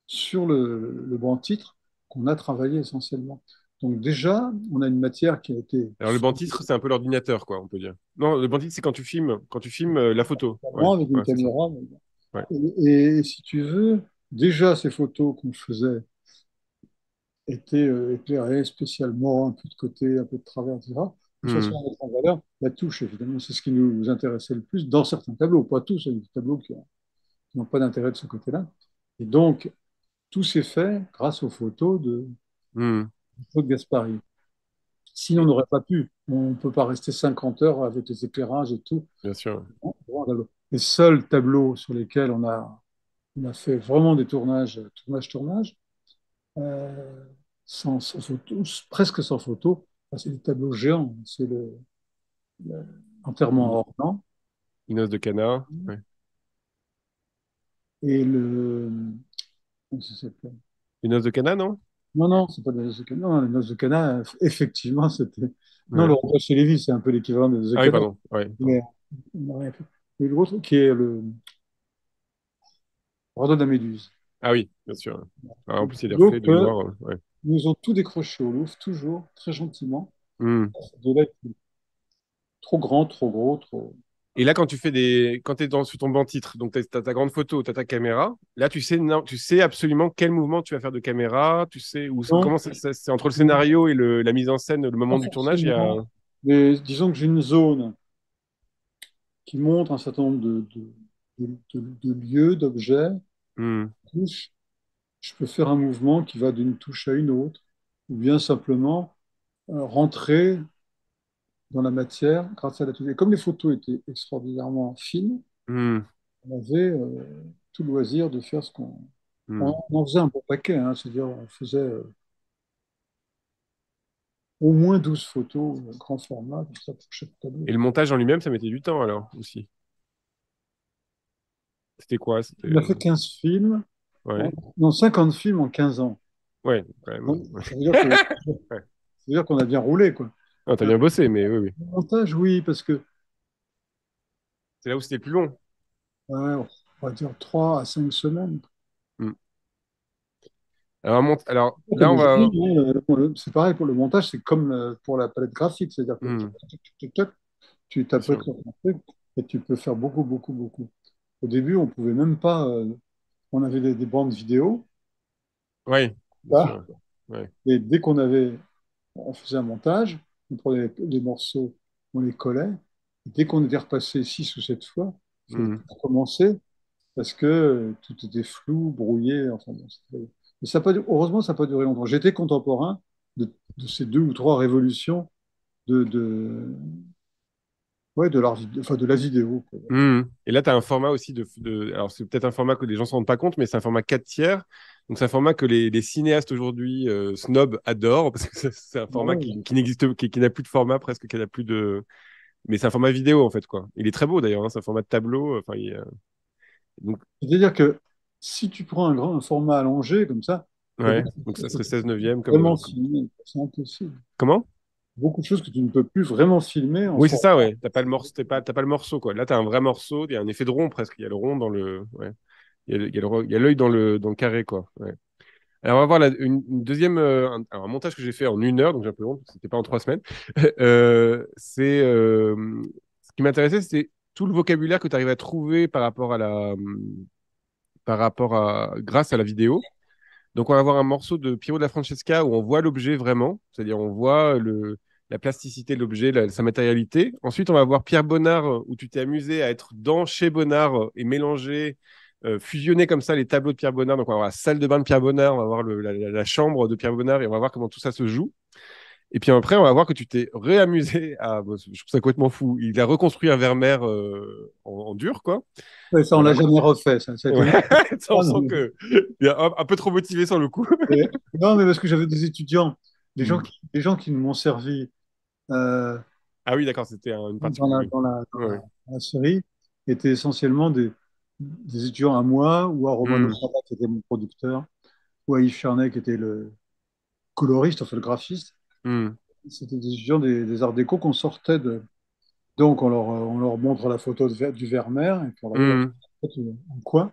sur le banc titre qu'on a travaillé essentiellement. Donc déjà, on a une matière qui a été Alors, le banc titre, c'est un peu l'ordinateur, quoi, on peut dire. Non, le banc titre, c'est quand tu filmes la photo. Ouais, formellement avec une ouais, c'est ça. caméra. Ouais. Et si tu veux, déjà ces photos qu'on faisait était éclairé spécialement, un peu de côté, un peu de travers, etc. De façon Hmm. à mettre en valeur la touche, évidemment. C'est ce qui nous intéressait le plus dans certains tableaux, pas tous, il y a des tableaux qui n'ont pas d'intérêt de ce côté-là. Et donc, tout s'est fait grâce aux photos Hmm. de Claude Gaspari. Sinon, on Et- n'aurait pas pu. On ne peut pas rester 50 heures avec les éclairages et tout. Bien sûr. Les seuls tableaux sur lesquels on a fait vraiment des tournages, euh, sans photo, presque sans photo. Enfin, c'est des tableaux géants. C'est le- l'enterrement Une, hors Norme une os de canard. Ouais. et le. Comment ça s'appelle? Une os de canard, non? Non, non, c'est pas des noces de Cana. Non, les noces de Cana, effectivement, c'était. Non, le Ouais. repas chez Lévis, c'est un peu l'équivalent des noces de Ah oui, Cana. pardon. Ouais, Mais pardon. on n'a rien fait. Et l'autre, qui est le radeau de la Méduse. Ah oui, bien sûr. Ah, en plus, il y a des reflets Donc, de noir. Ouais. ils nous ont tout décroché au Louvre, toujours, très gentiment. Hmm. De là, trop grand, trop gros, trop. Et là, quand tu fais quand tu es sur ton banc titre, donc tu as, ta grande photo, tu as ta caméra, là, tu sais, non, tu sais absolument quel mouvement tu vas faire de caméra, tu sais où, Non, comment c'est entre le scénario et la mise en scène, le pas moment du tournage, il y a. forcément. Mais disons que j'ai une zone qui montre un certain nombre de lieux, d'objets, Hmm. touches. Je peux faire un mouvement qui va d'une touche à une autre, ou bien simplement rentrer dans la matière grâce à la touche. Et comme les photos étaient extraordinairement fines, Hmm. on avait tout le loisir de faire ce qu'on. On Hmm. en faisait un bon paquet, hein, c'est-à-dire on faisait au moins 12 photos grand format, comme ça, pour chaque tableau. Et le montage en lui-même, ça mettait du temps alors aussi. C'était quoi? C'était On a fait 15 films, ouais, non, 50 films en 15 ans. ouais, quand même. Donc, Ouais. ça Ouais. veut dire qu'on a bien roulé, quoi. Ah, t'as bien bossé, mais oui, oui. Le montage, oui, parce que, C'est là où c'était le plus long. ouais, on va dire 3 à 5 semaines. Hmm. Alors, là, Comme on je va. dis, c'est pareil pour le montage, c'est comme pour la palette graphique, c'est-à-dire que Hmm. tu Bien t'apprêtes sûr. sur ton truc et tu peux faire beaucoup, beaucoup, beaucoup. Au début, on pouvait même pas, on avait des bandes vidéo, Oui, bien là, sûr. Ouais. et on faisait un montage, on prenait les morceaux, on les collait, et dès qu'on était repassé 6 ou 7 fois, il fallait Hmm. tout recommencer parce que tout était flou, brouillé, enfin bon, mais ça a pas, heureusement, ça n'a pas duré longtemps. J'étais contemporain de ces 2 ou 3 révolutions de, ouais, enfin, de la vidéo, quoi. Hmm. Et là, tu as un format aussi Alors, c'est peut-être un format que les gens ne se rendent pas compte, mais c'est un format 4 tiers. Donc, c'est un format que les cinéastes aujourd'hui, snob, adorent, parce que c'est un Ah format ouais. qui n'existe, qui n'a plus de format, presque, qui n'a plus de. Mais c'est un format vidéo, en fait, quoi. Il est très beau, d'ailleurs, hein, c'est un format de tableau. Enfin, donc, C'est-à-dire que si tu prends un format allongé comme ça, il y a ouais. beaucoup de Donc, ça choses que serait tu 16 peux neuvième vraiment filmer. C'est impossible. Comment? Beaucoup de choses que tu ne peux plus vraiment filmer en Oui, c'est format. ça, ouais. T'as pas le morceau, quoi. Là, t'as un vrai morceau, il y a un effet de rond, presque. Il y a le rond dans le. Ouais. Il y a l'œil dans le carré, quoi. Ouais. Alors, on va voir une deuxième, un montage que j'ai fait en 1 heure, donc j'ai un peu honte, c'était pas en 3 semaines. Ce qui m'intéressait, c'était tout le vocabulaire que tu arrives à trouver grâce à la vidéo. Donc, on va avoir un morceau de Piero della Francesca où on voit l'objet vraiment, c'est-à-dire on voit la plasticité de l'objet, sa matérialité. Ensuite, on va voir Pierre Bonnard où tu t'es amusé à être dans chez Bonnard et mélanger, fusionner comme ça les tableaux de Pierre Bonnard. Donc, on va voir la salle de bain de Pierre Bonnard, on va voir la chambre de Pierre Bonnard et on va voir comment tout ça se joue. Et puis après, on va voir que tu t'es réamusé à. Bon, je trouve ça complètement fou. Il a reconstruit un Vermeer en dur, quoi. Ouais, ça, Et on on l'a va. jamais refait. Ça a été Ouais. une. Ça, on Ah, non, sent que il est un peu trop motivé sur le coup. non, mais parce que j'avais des étudiants, Hmm. des gens qui m'ont servi euh, Ah oui, d'accord, c'était une dans particulière. Oui. Ouais. dans la série étaient essentiellement des étudiants à moi ou à Romano Hmm. Prada qui était mon producteur ou à Yves Charnet qui était le coloriste, enfin le graphiste. Hmm. C'était des étudiants des Arts Déco qu'on sortait de. Donc on leur montre la photo du Vermeer et puis on leur dit voilà, Hmm.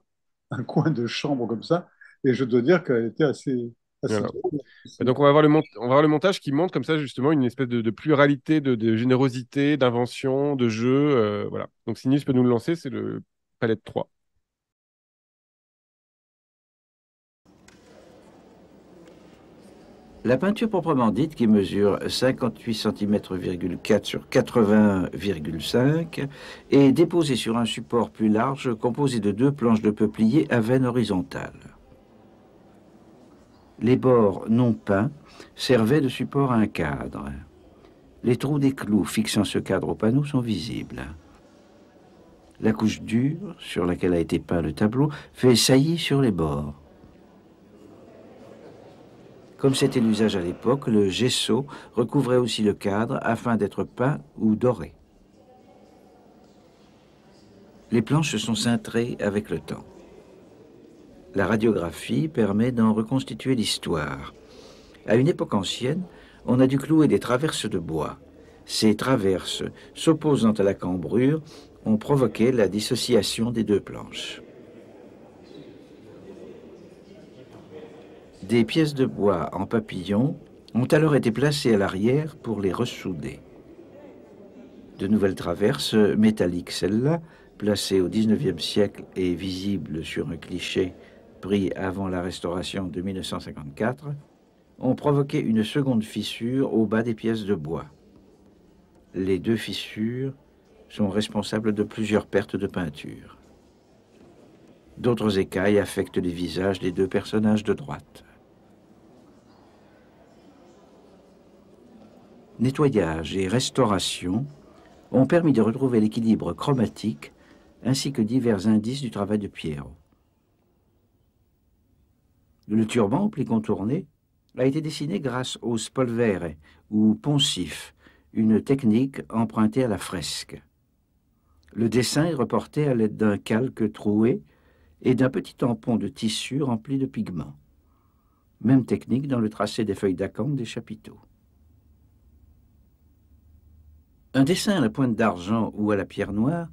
un coin de chambre comme ça. Et je dois dire qu'elle était assez Voilà. drôle. Et donc, on va voir le montage qui montre comme ça, justement, une espèce de pluralité, de générosité, d'invention, de jeu. Voilà. Donc, Sinus peut nous le lancer, c'est le palette 3. La peinture proprement dite, qui mesure 58 cm,4 sur 80,5, est déposée sur un support plus large composé de 2 planches de peuplier à veine horizontale. Les bords non peints servaient de support à un cadre. Les trous des clous fixant ce cadre au panneau sont visibles. La couche dure, sur laquelle a été peint le tableau, fait saillie sur les bords. Comme c'était l'usage à l'époque, le gesso recouvrait aussi le cadre afin d'être peint ou doré. Les planches sont cintrées avec le temps. La radiographie permet d'en reconstituer l'histoire. À une époque ancienne, on a dû clouer des traverses de bois. Ces traverses, s'opposant à la cambrure, ont provoqué la dissociation des 2 planches. Des pièces de bois en papillon ont alors été placées à l'arrière pour les ressouder. De nouvelles traverses, métalliques celles-là, placées au XIXe siècle et visibles sur un cliché pris avant la restauration de 1954, ont provoqué une seconde fissure au bas des pièces de bois. Les 2 fissures sont responsables de plusieurs pertes de peinture. D'autres écailles affectent les visages des 2 personnages de droite. Nettoyage et restauration ont permis de retrouver l'équilibre chromatique ainsi que divers indices du travail de Piero. Le turban au pli contourné a été dessiné grâce au spolvere ou poncif, une technique empruntée à la fresque. Le dessin est reporté à l'aide d'un calque troué et d'un petit tampon de tissu rempli de pigments. Même technique dans le tracé des feuilles d'acanthe des chapiteaux. Un dessin à la pointe d'argent ou à la pierre noire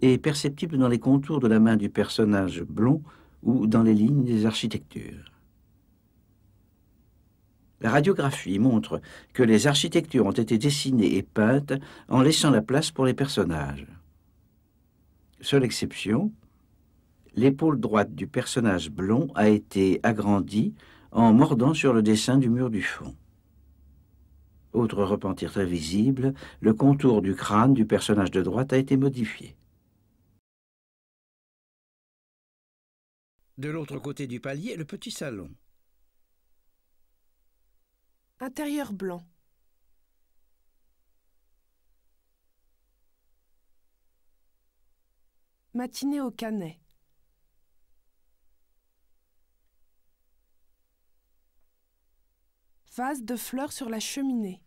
est perceptible dans les contours de la main du personnage blond ou dans les lignes des architectures. La radiographie montre que les architectures ont été dessinées et peintes en laissant la place pour les personnages. Seule exception, l'épaule droite du personnage blond a été agrandie en mordant sur le dessin du mur du fond. Autre repentir très visible, le contour du crâne du personnage de droite a été modifié. De l'autre côté du palier, le petit salon. Intérieur blanc. Matinée au Canet. Vase de fleurs sur la cheminée.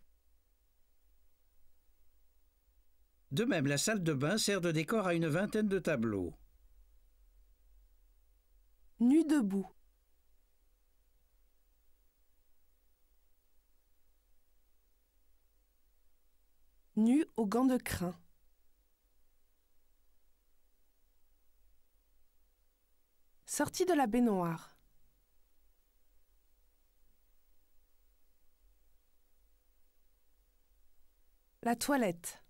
De même, la salle de bain sert de décor à une vingtaine de tableaux. Nu debout. Nu aux gants de crin. Sortie de la baignoire. La toilette.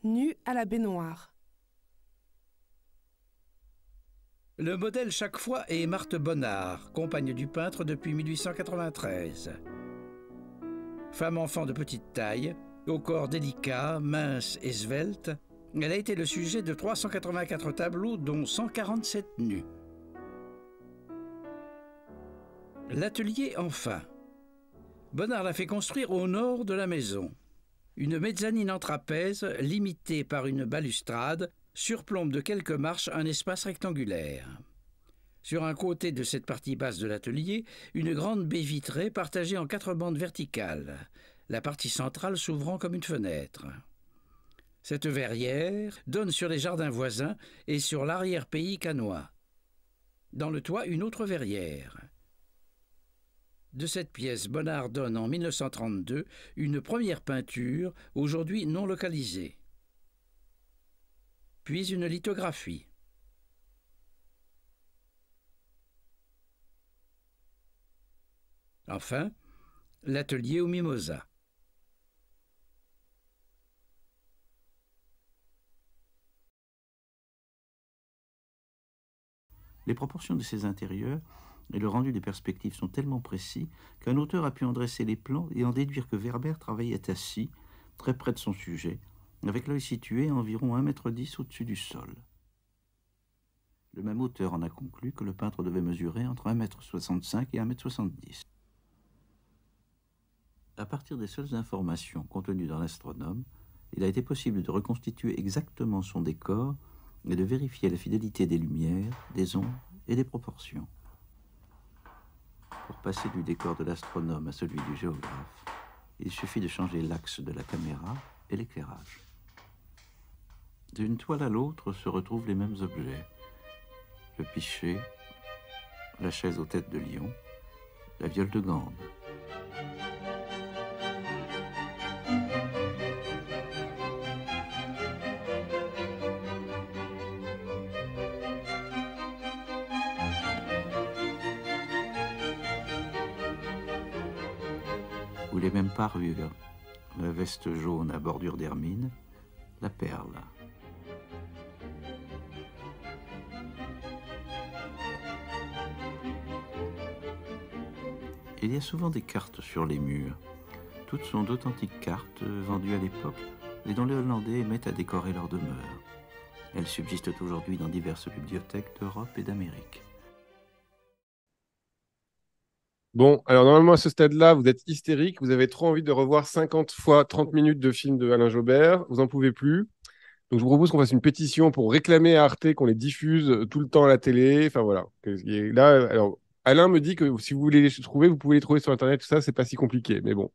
Nu à la baignoire. Le modèle chaque fois est Marthe Bonnard, compagne du peintre depuis 1893. Femme-enfant de petite taille, au corps délicat, mince et svelte, elle a été le sujet de 384 tableaux, dont 147 nus. L'atelier, enfin. Bonnard l'a fait construire au nord de la maison. Une mezzanine en trapèze, limitée par une balustrade, surplombe de quelques marches un espace rectangulaire. Sur un côté de cette partie basse de l'atelier, une grande baie vitrée partagée en 4 bandes verticales, la partie centrale s'ouvrant comme une fenêtre. Cette verrière donne sur les jardins voisins et sur l'arrière-pays cannois. Dans le toit, une autre verrière. De cette pièce, Bonnard donne en 1932 une première peinture, aujourd'hui non localisée. Puis une lithographie. Enfin, l'atelier aux mimosas. Les proportions de ces intérieurs et le rendu des perspectives sont tellement précis qu'un auteur a pu en dresser les plans et en déduire que Werber travaillait assis, très près de son sujet, avec l'œil situé à environ 1,10 m au-dessus du sol. Le même auteur en a conclu que le peintre devait mesurer entre 1,65 m et 1,70 m. À partir des seules informations contenues dans l'Astronome, il a été possible de reconstituer exactement son décor et de vérifier la fidélité des lumières, des ombres et des proportions. Pour passer du décor de l'astronome à celui du géographe, il suffit de changer l'axe de la caméra et l'éclairage. D'une toile à l'autre se retrouvent les mêmes objets. Le pichet, la chaise aux têtes de lion, la viole de gambe. Ou les mêmes parures, la veste jaune à bordure d'hermine, la perle. Il y a souvent des cartes sur les murs. Toutes sont d'authentiques cartes vendues à l'époque et dont les Hollandais aimaient à décorer leur demeure. Elles subsistent aujourd'hui dans diverses bibliothèques d'Europe et d'Amérique. Bon, alors normalement à ce stade-là, vous êtes hystérique, vous avez trop envie de revoir 50 fois 30 minutes de film de Alain Jobert, vous n'en pouvez plus. Donc je vous propose qu'on fasse une pétition pour réclamer à Arte qu'on les diffuse tout le temps à la télé. Enfin voilà. Et là, alors, Alain me dit que si vous voulez les trouver, vous pouvez les trouver sur Internet, tout ça, c'est pas si compliqué. Mais bon,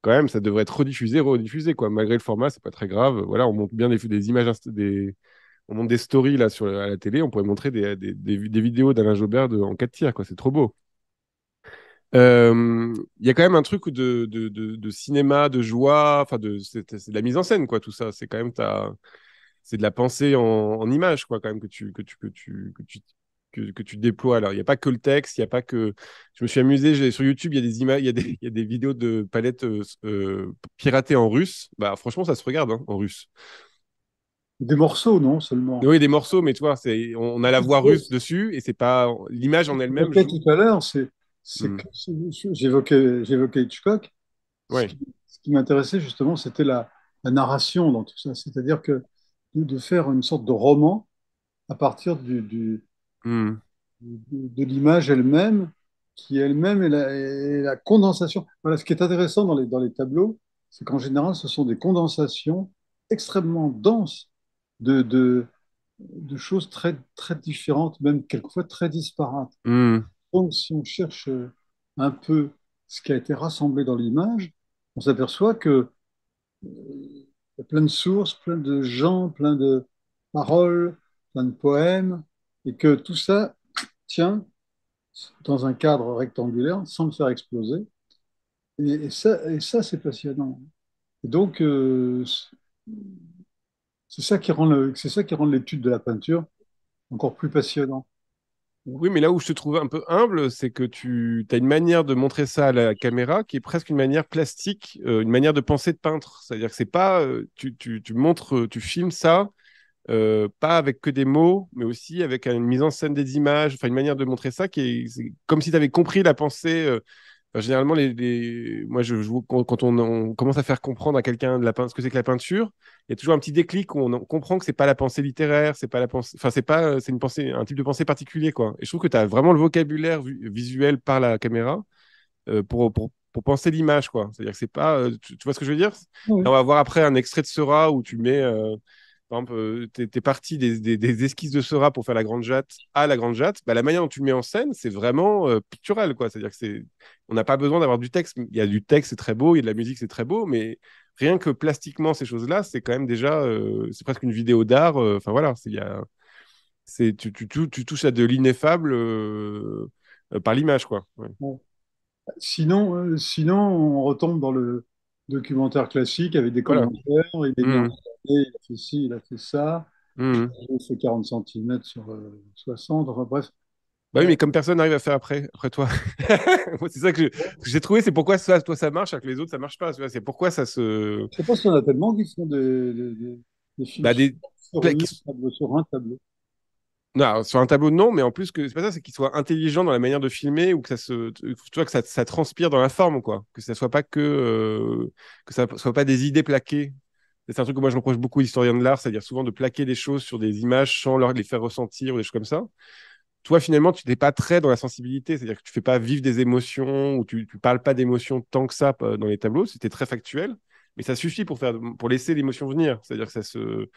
quand même, ça devrait être rediffusé, rediffusé, quoi. Malgré le format, c'est pas très grave. Voilà, on montre bien des images, on montre des stories là à la télé, on pourrait montrer des vidéos d'Alain Jobert en 4 tiers, quoi. C'est trop beau. Il y a quand même un truc de cinéma, de joie, enfin c'est de la mise en scène, quoi, tout ça. C'est quand même c'est de la pensée en images, quoi, quand même, que tu déploies. Alors, il n'y a pas que le texte, il y a pas que. Je me suis amusé, sur YouTube, il y a des images, il y a des vidéos de palettes piratées en russe. Bah, franchement, ça se regarde hein, en russe. Des morceaux, non, seulement. Oui, des morceaux, mais tu vois, on a la voix russe dessus et c'est pas l'image en elle-même J'évoquais joue. tout à l'heure, Hmm. j'évoquais Hitchcock. Ce Ouais. qui, ce qui m'intéressait justement, c'était la narration dans tout ça. C'est-à-dire que de faire une sorte de roman à partir Hmm. de l'image elle-même, qui elle-même est la condensation. Voilà, ce qui est intéressant dans les tableaux, c'est qu'en général, ce sont des condensations extrêmement denses de, de, de choses très, très différentes, même quelquefois très disparates. Hmm. Donc, si on cherche un peu ce qui a été rassemblé dans l'image, on s'aperçoit que il y a plein de sources, plein de gens, plein de paroles, plein de poèmes, et que tout ça tient dans un cadre rectangulaire sans le faire exploser. Et ça c'est passionnant. Et donc, c'est ça qui rend l'étude de la peinture encore plus passionnant. Oui, mais là où je te trouve un peu humble, c'est que tu as une manière de montrer ça à la caméra qui est presque une manière plastique, une manière de penser de peintre. C'est-à-dire que c'est pas, tu montres, tu filmes ça, pas avec que des mots, mais aussi avec une mise en scène des images, enfin une manière de montrer ça qui est, c'est comme si tu avais compris la pensée. Enfin, généralement, moi, quand on commence à faire comprendre à quelqu'un ce que c'est que la peinture, il y a toujours un petit déclic où on comprend que c'est pas la pensée littéraire, c'est pas la pensée, enfin, c'est pas, c'est une pensée, un type de pensée particulier, quoi. Et je trouve que tu as vraiment le vocabulaire visuel par la caméra pour penser l'image, quoi. C'est-à-dire que c'est pas, tu vois ce que je veux dire? Oui. Là, on va voir après un extrait de Seurat où tu mets, par exemple, t'es parti des esquisses de Seurat pour faire la grande jatte à la grande jatte. Bah, la manière dont tu le mets en scène, c'est vraiment pictural, quoi. C'est-à-dire que on n'a pas besoin d'avoir du texte. Il y a du texte, c'est très beau, il y a de la musique, c'est très beau, mais rien que plastiquement, ces choses-là, c'est quand même déjà, c'est presque une vidéo d'art. Enfin voilà, tu touches à de l'ineffable par l'image, quoi. Ouais. Bon. Sinon, on retombe dans le documentaire classique avec des Voilà. commentaires. Il est né en Mmh. quelle année, il a fait ci, il a fait ça. Mmh. Il fait 40 centimètres sur 60. Enfin bref. Bah oui, Euh, mais comme personne n'arrive à faire après toi. Moi, c'est ça que j'ai trouvé, c'est pourquoi ça, toi ça marche, alors que les autres ça marche pas. Tu vois, c'est pourquoi ça se. je sais pas s'il y en a tellement qui font des films Bah, des... sur pla- une qui- tableau, sur un tableau. Non, sur un tableau, non, mais en plus que c'est pas ça, c'est qu'il soit intelligent dans la manière de filmer ou que tu vois, que ça transpire dans la forme, quoi. Que ça soit pas que ça soit pas des idées plaquées. C'est un truc que moi je reproche beaucoup aux historiens de l'art, c'est-à-dire souvent de plaquer des choses sur des images sans les faire ressentir ou des choses comme ça. Toi, finalement, tu n'es pas très dans la sensibilité, c'est-à-dire que tu fais pas vivre des émotions ou tu parles pas d'émotions tant que ça dans les tableaux. C'était très factuel, mais ça suffit pour laisser l'émotion venir. C'est-à-dire que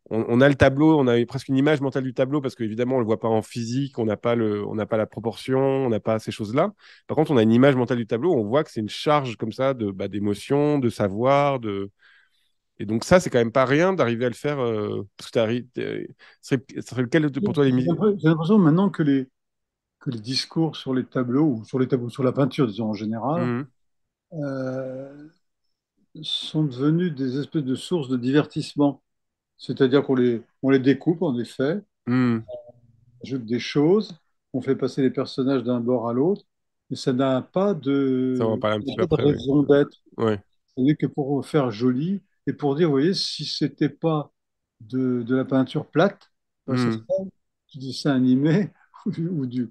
on a le tableau, on a presque une image mentale du tableau parce qu'évidemment, on le voit pas en physique, on n'a pas la proportion, on n'a pas ces choses-là. Par contre, on a une image mentale du tableau, on voit que c'est une charge comme ça d'émotion, de savoir, et donc ça, c'est quand même pas rien d'arriver à le faire. Parce que serait lequel pour toi J'ai l'impression maintenant que les discours sur les tableaux, ou sur les tableaux, sur la peinture, disons en général, Mhm. euh, sont devenus des espèces de sources de divertissement. C'est-à-dire on les découpe, en effet, Mhm. on ajoute des choses, on fait passer les personnages d'un bord à l'autre, mais Ça, on va en parler un ça petit n'a peu pas de après, oui. raison d'être. Ouais. Ce n'est que pour faire joli et pour dire, vous voyez, si c'était pas de la peinture plate, ben, ça Mhm. serait du dessin animé ou de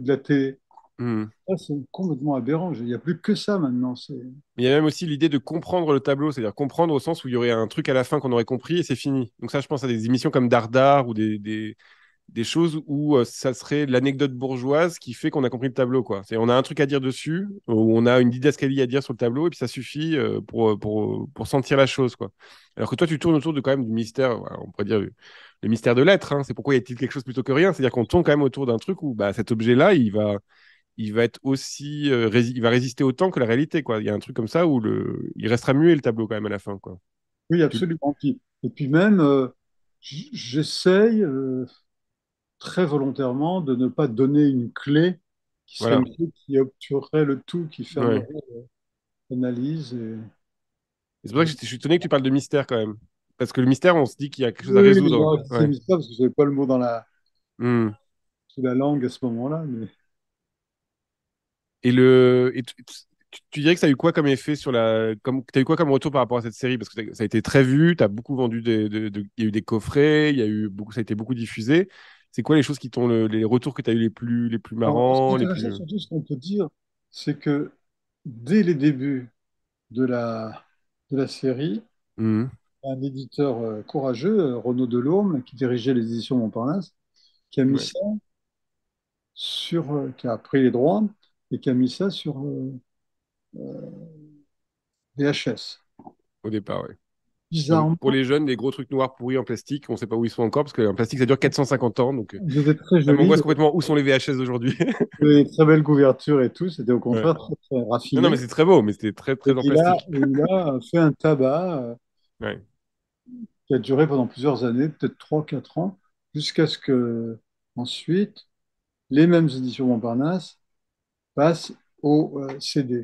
la télé. Mhm. Ça, c'est complètement aberrant. Il n'y a plus que ça maintenant. Mais il y a même aussi l'idée de comprendre le tableau, c'est-à-dire comprendre au sens où il y aurait un truc à la fin qu'on aurait compris et c'est fini. Donc ça, je pense à des émissions comme Dardar ou des choses où ça serait l'anecdote bourgeoise qui fait qu'on a compris le tableau, quoi. On a un truc à dire dessus, ou on a une didascalie à dire sur le tableau, et puis ça suffit pour sentir la chose, quoi. Alors que toi, tu tournes autour de quand même du mystère, voilà, on pourrait dire le mystère de l'être, hein. C'est pourquoi y a-t-il quelque chose plutôt que rien. C'est-à-dire qu'on tourne quand même autour d'un truc où bah, cet objet-là, il va être aussi, il va résister autant que la réalité, quoi. Il y a un truc comme ça où il restera muet le tableau quand même à la fin, quoi. Oui, Tu- absolument. Et puis même, j'essaye très volontairement de ne pas donner une clé qui serait Voilà. une clé qui obturerait le tout, qui fermerait Ouais. l'analyse. Et c'est pour ça que je suis étonné que tu parles de mystère quand même. Parce que le mystère, on se dit qu'il y a quelque chose à Oui, mais résoudre. bon, c'est Ouais. mystère parce que je n'avais pas le mot Hmm. sous la langue à ce moment-là. Mais Tu dirais que ça a eu quoi comme effet t'as eu quoi comme retour par rapport à cette série? Parce que ça a été très vu, t'as beaucoup vendu il y a eu des coffrets, il y a eu beaucoup, ça a été beaucoup diffusé. C'est quoi les choses les retours que tu as eu les plus alors, ce qui est marrants, les intéressant, plus. surtout, ce qu'on peut dire, c'est que dès les débuts de de la série, Mhm. un éditeur courageux, Renaud Delorme, qui dirigeait les éditions Montparnasse, qui a mis Ouais, ça qui a pris les droits et qui a mis ça sur VHS. au départ, ouais. Donc, pour Bizarrement, les jeunes, des gros trucs noirs pourris en plastique, on ne sait pas où ils sont encore, parce qu'un plastique, ça dure 450 ans. Donc, ils étaient très ça jolis, m'angoisse complètement où sont les VHS d'aujourd'hui. des très belles couvertures et tout. C'était au Ouais. contraire très, très Non, non, mais raffiné. c'est très beau, mais c'était très, très en plastique. Il a fait un tabac Ouais. qui a duré pendant plusieurs années, peut-être 3 4 ans, jusqu'à ce que ensuite les mêmes éditions Montparnasse passent au CD,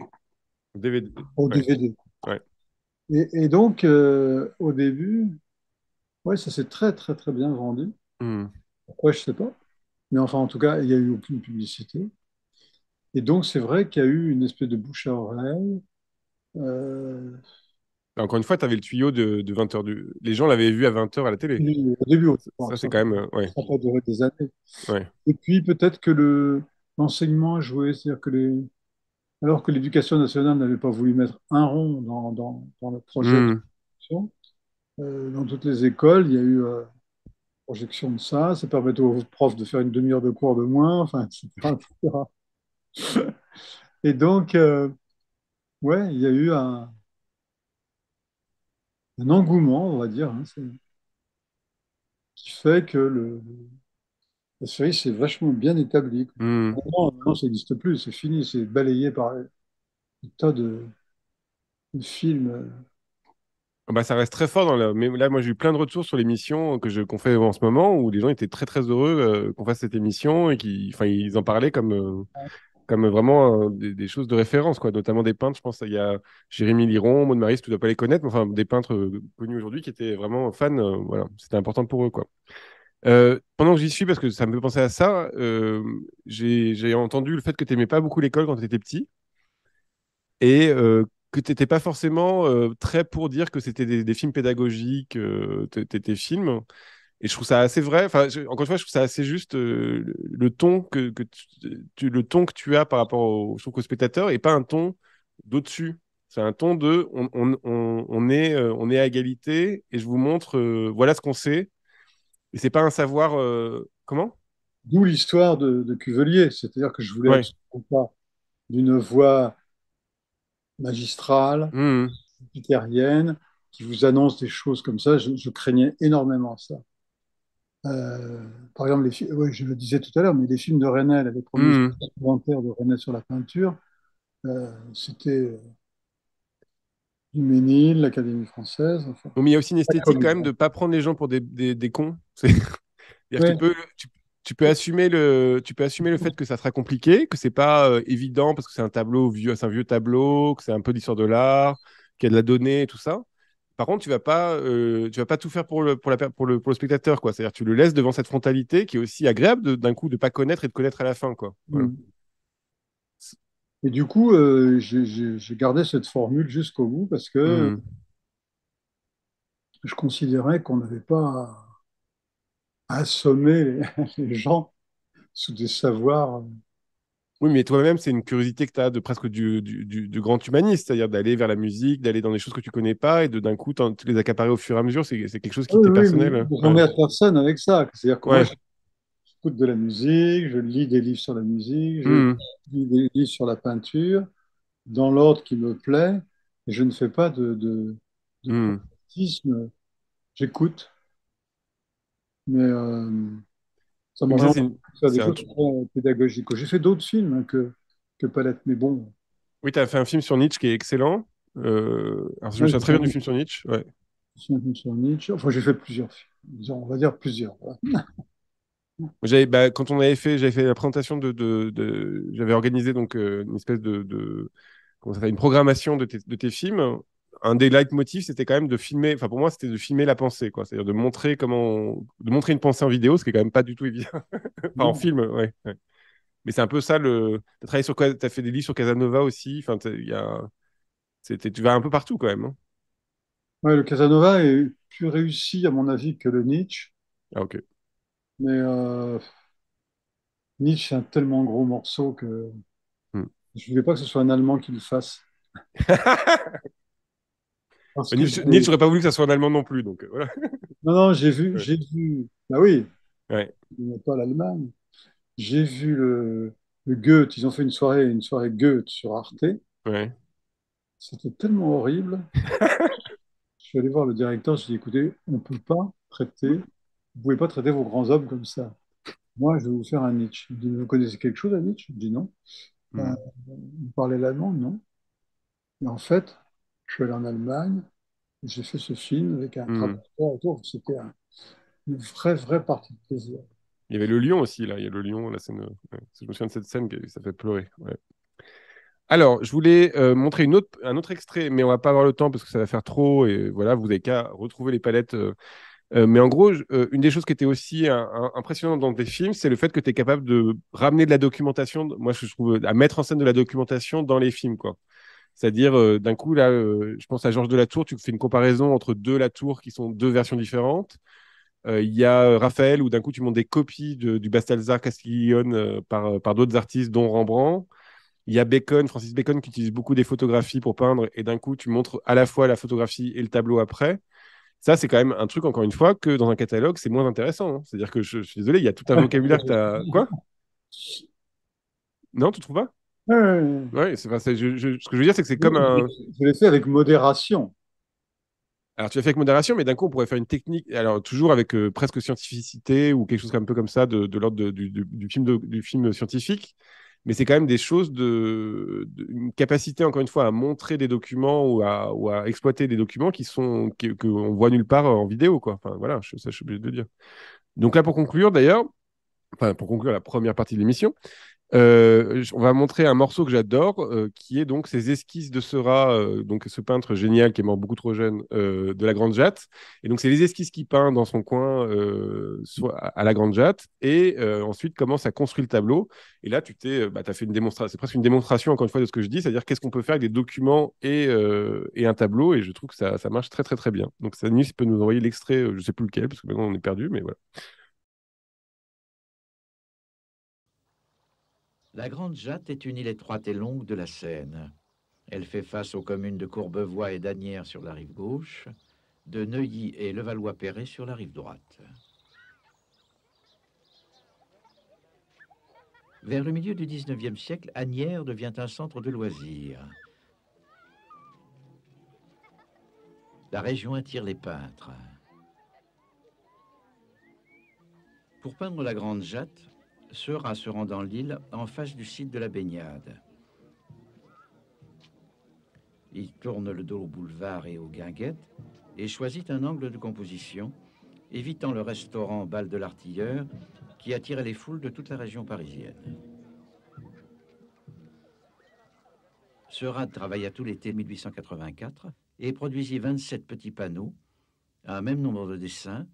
DVD. au Ouais. DVD. Ouais. Et donc, au début, ouais, ça s'est très, très, très bien vendu. Mhm. Pourquoi, je ne sais pas. Mais enfin, en tout cas, il n'y a eu aucune publicité. Et donc, c'est vrai qu'il y a eu une espèce de bouche à oreille. Euh, Encore une fois, tu avais le tuyau de 20h. Les gens l'avaient vu à 20h à la télé. au début, bon, Ça, c'est quand même. Ouais. ça n'a pas duré des années. Ouais. Et puis, peut-être que l'enseignement a joué, c'est-à-dire que alors que l'éducation nationale n'avait pas voulu mettre un rond dans le projet de Mhm. projection, dans toutes les écoles, il y a eu projection de ça. Ça permettait aux profs de faire une demi-heure de cours de moins, enfin, etc., etc. Et donc, ouais, il y a eu un engouement, on va dire, hein, qui fait que la série s'est vachement bien établie. Mhm. Maintenant, ça n'existe plus, c'est fini, c'est balayé par un tas de films. Ah bah, ça reste très fort mais là, moi, j'ai eu plein de retours sur l'émission qu'on fait en ce moment où les gens étaient très, très heureux qu'on fasse cette émission et enfin, ils en parlaient comme vraiment des choses de référence, quoi. Notamment des peintres. Je pense qu'il y a Jérémy Liron, Maud Maris, tu dois pas les connaître, mais enfin, des peintres connus aujourd'hui qui étaient vraiment fans. Voilà, c'était important pour eux, quoi. Pendant que j'y suis, parce que ça me fait penser à ça, j'ai entendu le fait que tu n'aimais pas beaucoup l'école quand tu étais petit et que tu n'étais pas forcément très pour dire que c'était des films pédagogiques, tes films. Et je trouve ça assez vrai. Enfin, encore une fois, je trouve ça assez juste le ton le ton que tu as par rapport je trouve qu'au spectateur et pas un ton d'au-dessus. C'est un ton de on est à égalité et je vous montre voilà ce qu'on sait. Et c'est pas un savoir comment? D'où l'histoire de Cuvelier, c'est-à-dire que je voulais Ouais. absolument pas d'une voix magistrale, Mhm. jupitérienne, qui vous annonce des choses comme ça. Je craignais énormément ça. Par exemple, ouais, je le disais tout à l'heure, mais les films de Resnais, les premiers Mhm. documentaires de Resnais sur la peinture, c'était du Ménil, l'Académie française, enfin, Bon, mais il y a aussi une pas esthétique comme quand ça. même de pas prendre les gens pour des cons. C'est-à-dire que Ouais, tu peux assumer tu peux assumer le fait que ça sera compliqué, que c'est pas évident parce que c'est un tableau vieux, c'est un vieux tableau, que c'est un peu d'histoire de l'art, qu'il y a de la donnée et tout ça. Par contre, tu vas pas tout faire pour le spectateur, quoi. C'est-à-dire que tu le laisses devant cette frontalité qui est aussi agréable d'un coup de pas connaître et de connaître à la fin, quoi. Voilà. mm. Et du coup, j'ai gardé cette formule jusqu'au bout parce que Hmm. je considérais qu'on n'avait pas à assommer les gens sous des savoirs. Oui, mais toi-même, c'est une curiosité que tu as de presque du grand humaniste, c'est-à-dire d'aller vers la musique, d'aller dans des choses que tu connais pas et d'un coup, tu les accaparer au fur et à mesure. C'est quelque chose Ah qui oui, t'est oui, personnel, hein. mais Ouais. j'emmerde personne avec ça. C'est-à-dire que moi, Ouais. j'écoute de la musique, je lis des livres sur la musique, je Hmm. lis des livres sur la peinture, dans l'ordre qui me plaît, et je ne fais pas de Hmm. prosélytisme. J'écoute, mais ça Oui, m'a mais ça, vraiment fait faire des c'est un choses truc. très pédagogiques. J'ai fait d'autres films hein, que Palette, mais bon, Oui, tu as fait un film sur Nietzsche qui est excellent. Alors, je me ouais, souviens très bien du film sur Nietzsche. Ouais. j'ai fait un film sur Nietzsche. Enfin, j'ai fait plusieurs films. Disons, on va dire plusieurs. Voilà. Quand j'avais fait la présentation j'avais organisé donc une espèce comment ça s'appelle, une programmation de tes films. Un des leitmotifs, c'était quand même de filmer, enfin pour moi, c'était de filmer la pensée, quoi. C'est-à-dire de montrer une pensée en vidéo, ce qui est quand même pas du tout évident. Enfin, en Non. film, ouais. Ouais. Mais c'est un peu ça t'as travaillé sur quoi? T'as fait des livres sur Casanova aussi. Enfin, tu vas un peu partout quand même, hein. Ouais, le Casanova est plus réussi, à mon avis, que le Nietzsche. Ah, ok. Mais Nietzsche, c'est un tellement gros morceau que Hmm. je ne voulais pas que ce soit un Allemand qui le fasse. Parce que Nietzsche, j'aurais pas voulu que ça soit un Allemand non plus, donc voilà. non, non, Ouais. j'ai vu, bah oui, Ouais. il n'est pas l'Allemagne. J'ai vu le Goethe, ils ont fait une soirée Goethe sur Arte. Ouais. C'était tellement horrible. Je suis allé voir le directeur, je lui ai dit, écoutez, on ne peut pas traiter, vous pouvez pas traiter vos grands hommes comme ça. Moi, je vais vous faire un Nietzsche. Il me dit, vous connaissez quelque chose à Nietzsche? Je dis non. Hmm. Euh, vous parlez l'allemand? Non. Et en fait, je suis allé en Allemagne, j'ai fait ce film avec un Hmm. traducteur autour. C'était une vraie, vraie partie de plaisir. Il y avait le lion aussi, là. Il y a le lion, la scène. Ouais. Je me souviens de cette scène, ça fait pleurer. Ouais. Alors, je voulais montrer un autre extrait, mais on va pas avoir le temps parce que ça va faire trop. Et voilà, vous avez qu'à retrouver les palettes. Mais en gros, une des choses qui était aussi impressionnante dans tes films, c'est le fait que tu es capable de ramener de la documentation. Moi, je trouve à mettre en scène de la documentation dans les films, quoi. C'est-à-dire, d'un coup, là, je pense à Georges de la Tour, tu fais une comparaison entre deux Latour qui sont deux versions différentes. Il y a Raphaël où d'un coup tu montes des copies du Balthazar Castiglione par d'autres artistes, dont Rembrandt. Il y a Bacon, Francis Bacon, qui utilise beaucoup des photographies pour peindre, et d'un coup tu montres à la fois la photographie et le tableau après. Ça, c'est quand même un truc, encore une fois, que dans un catalogue, c'est moins intéressant, hein. C'est-à-dire que je suis désolé, il y a tout un vocabulaire que tu as. Quoi? Non, tu trouves pas? Ouais, Ouais, ce que je veux dire, c'est que c'est comme un. je l'ai fait avec modération. Alors, tu l'as fait avec modération, mais d'un coup, on pourrait faire une technique, alors toujours avec presque scientificité ou quelque chose un peu comme ça, de l'ordre du film scientifique. Mais c'est quand même des choses une capacité, encore une fois, à montrer des documents ou à exploiter des documents qu'on voit nulle part en vidéo, quoi. Enfin, voilà, ça, je suis obligé de le dire. Donc là, pour conclure, d'ailleurs, enfin, pour conclure la première partie de l'émission, On va montrer un morceau que j'adore, qui est donc ces esquisses de Seurat, donc ce peintre génial qui est mort beaucoup trop jeune, de la Grande Jatte. Et donc, c'est les esquisses qu'il peint dans son coin, soit à la Grande Jatte, et ensuite commence à construire le tableau. Et là, t'as fait une démonstration, c'est presque une démonstration, encore une fois, de ce que je dis, c'est-à-dire qu'est-ce qu'on peut faire avec des documents et un tableau, et je trouve que ça marche très, très, très bien. Donc, Samy peut nous envoyer l'extrait, je sais plus lequel, parce que maintenant on est perdu, mais voilà. La Grande Jatte est une île étroite et longue de la Seine. Elle fait face aux communes de Courbevoie et d'Asnières sur la rive gauche, de Neuilly et Levallois-Perret sur la rive droite. Vers le milieu du XIXe siècle, Asnières devient un centre de loisirs. La région attire les peintres. Pour peindre la Grande Jatte, Seurat se rend dans l'île en face du site de la baignade. Il tourne le dos au boulevard et aux guinguettes et choisit un angle de composition, évitant le restaurant Bal de l'Artilleur qui attirait les foules de toute la région parisienne. Seurat travailla tout l'été 1884 et produisit 27 petits panneaux, un même nombre de dessins,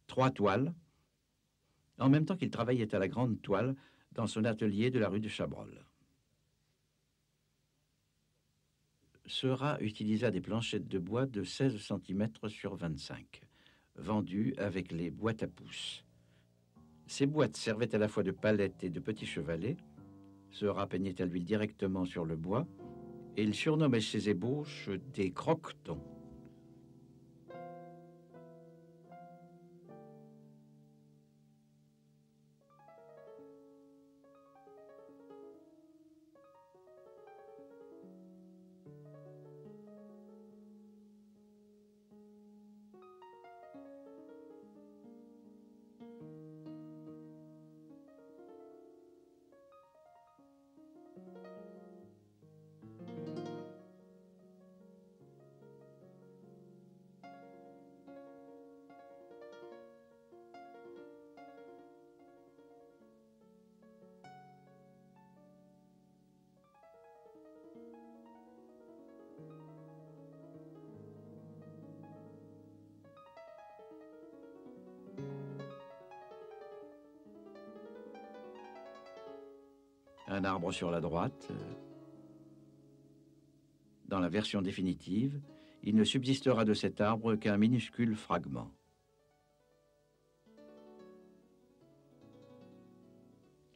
3 toiles, en même temps qu'il travaillait à la grande toile dans son atelier de la rue de Chabrol. Seurat utilisa des planchettes de bois de 16 cm sur 25, vendues avec les boîtes à pouces. Ces boîtes servaient à la fois de palettes et de petits chevalets. Seurat peignait à l'huile directement sur le bois et il surnommait ses ébauches des croquetons. Un arbre sur la droite. Dans la version définitive, il ne subsistera de cet arbre qu'un minuscule fragment.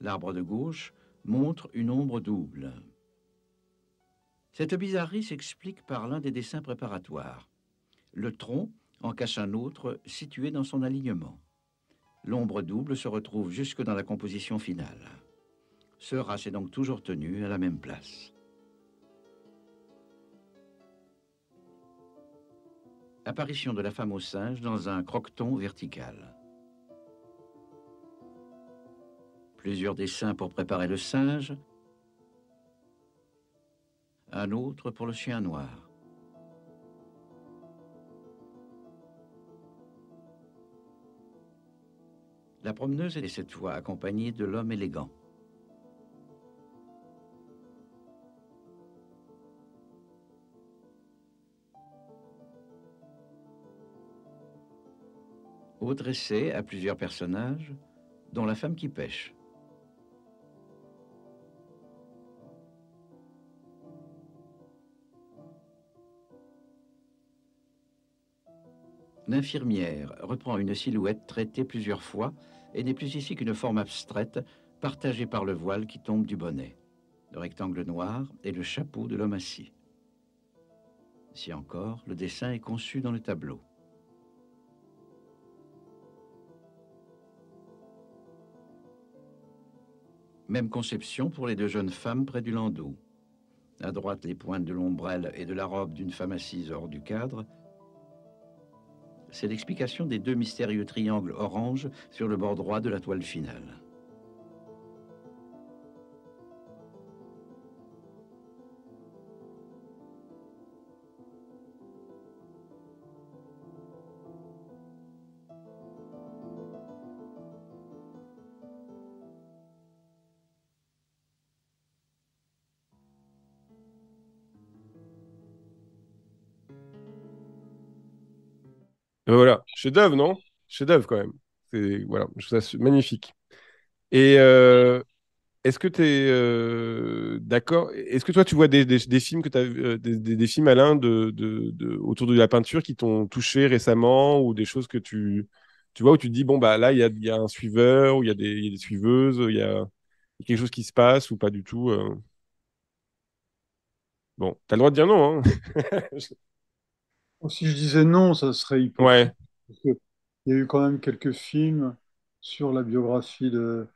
L'arbre de gauche montre une ombre double. Cette bizarrerie s'explique par l'un des dessins préparatoires. Le tronc en cache un autre situé dans son alignement. L'ombre double se retrouve jusque dans la composition finale. Seurat s'est donc toujours tenu à la même place. Apparition de la femme au singe dans un croqueton vertical. Plusieurs dessins pour préparer le singe. Un autre pour le chien noir. La promeneuse est cette fois accompagnée de l'homme élégant. Autre essai à plusieurs personnages, dont la femme qui pêche. L'infirmière reprend une silhouette traitée plusieurs fois et n'est plus ici qu'une forme abstraite partagée par le voile qui tombe du bonnet, le rectangle noir et le chapeau de l'homme assis. Ici encore, le dessin est conçu dans le tableau. Même conception pour les deux jeunes femmes près du landau. À droite, les pointes de l'ombrelle et de la robe d'une femme assise hors du cadre. C'est l'explication des deux mystérieux triangles orange sur le bord droit de la toile finale. Voilà, chef-d'œuvre, non? Chef-d'œuvre quand même. Voilà, je trouve ça magnifique. Et est-ce que tu es d'accord? Est-ce que toi, tu vois des films que t'as, des films, Alain, autour de la peinture qui t'ont touché récemment ou des choses que tu vois où tu te dis, bon, bah là, il y a un suiveur, ou il y a des suiveuses, il y a quelque chose qui se passe ou pas du tout. Bon, t'as le droit de dire non, hein. Si je disais non, ça serait hypocrite. Ouais, Parce que il y a eu quand même quelques films sur la biographie de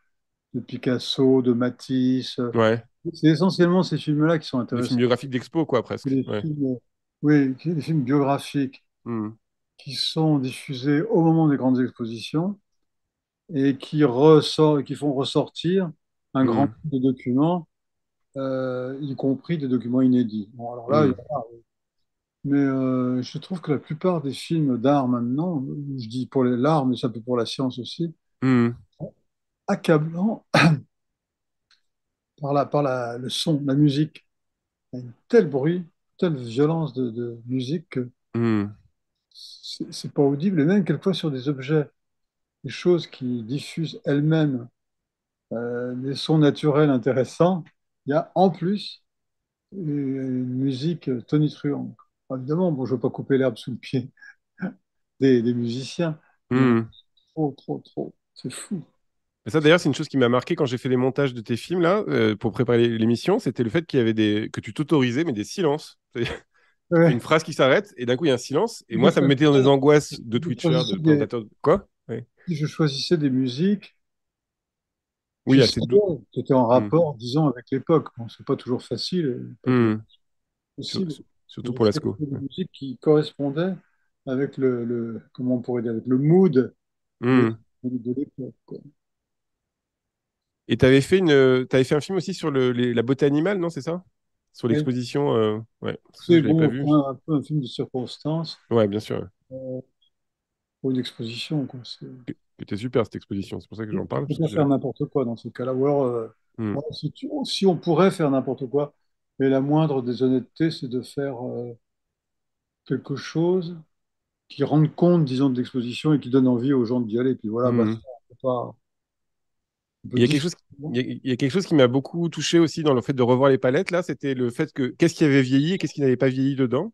Picasso, de Matisse. ouais. C'est essentiellement ces films-là qui sont Des films intéressants. biographiques d'expo, quoi, C'est presque. des Ouais. films, oui, des films biographiques Hmm. qui sont diffusés au moment des grandes expositions et qui font ressortir un grand Hmm. nombre de documents, y compris des documents inédits. Bon, alors là, Hmm. mais je trouve que la plupart des films d'art maintenant, je dis pour l'art, mais ça peut pour la science aussi, Hmm. accablant le son, la musique. Il y a un tel bruit, telle violence de musique que Hmm. c'est pas audible. Et même quelquefois sur des objets, des choses qui diffusent elles-mêmes des sons naturels intéressants, il y a en plus une musique tonitruante. Évidemment, bon, je ne veux pas couper l'herbe sous le pied des musiciens, mais Hmm. trop, trop, trop. C'est fou. Et ça, d'ailleurs, c'est une chose qui m'a marqué quand j'ai fait les montages de tes films, là, pour préparer l'émission, c'était le fait qu'il y avait que tu t'autorisais, mais des silences. C'est-à-dire, tu fais une Ouais. phrase qui s'arrête, et d'un coup, il y a un silence. Et Je moi, ça me mettait dans des choisissais, angoisses de je Twitcher, choisissais de commentateur. Quoi? Ouais. je choisissais des musiques Oui, qui assez doux. savaient, qui étaient en Hmm. rapport, disons, avec l'époque. Bon, c'est pas toujours facile, pas toujours Hmm. Sur- possible. sur- Surtout Je pour choisissais l'ASCO. des Ouais. musiques qui correspondaient avec comment on pourrait dire, avec le mood de, Hmm. de l'époque, quoi. Et t'avais fait un film aussi sur la beauté animale, non, c'est ça? Sur Oui. l'exposition. Ouais, parce que ça, C'est je l'avais pas bon, vu. un peu un film de circonstance Ouais, bien sûr. euh, pour une exposition, quoi. C'était super cette exposition. C'est pour ça que Tu j'en parle. peux Parce que pas faire j'avais. n'importe quoi dans ce cas-là. Ou alors, Hmm. ouais, si on pourrait faire n'importe quoi, mais la moindre déshonnêteté, c'est de faire quelque chose qui rende compte, disons, de l'exposition et qui donne envie aux gens d'y aller. Puis voilà, bah, Hmm. on peut Il y a quelque chose, difficilement. il y a quelque chose qui m'a beaucoup touché aussi dans le fait de revoir les palettes, là, c'était le fait que qu'est-ce qui avait vieilli et qu'est-ce qui n'avait pas vieilli dedans.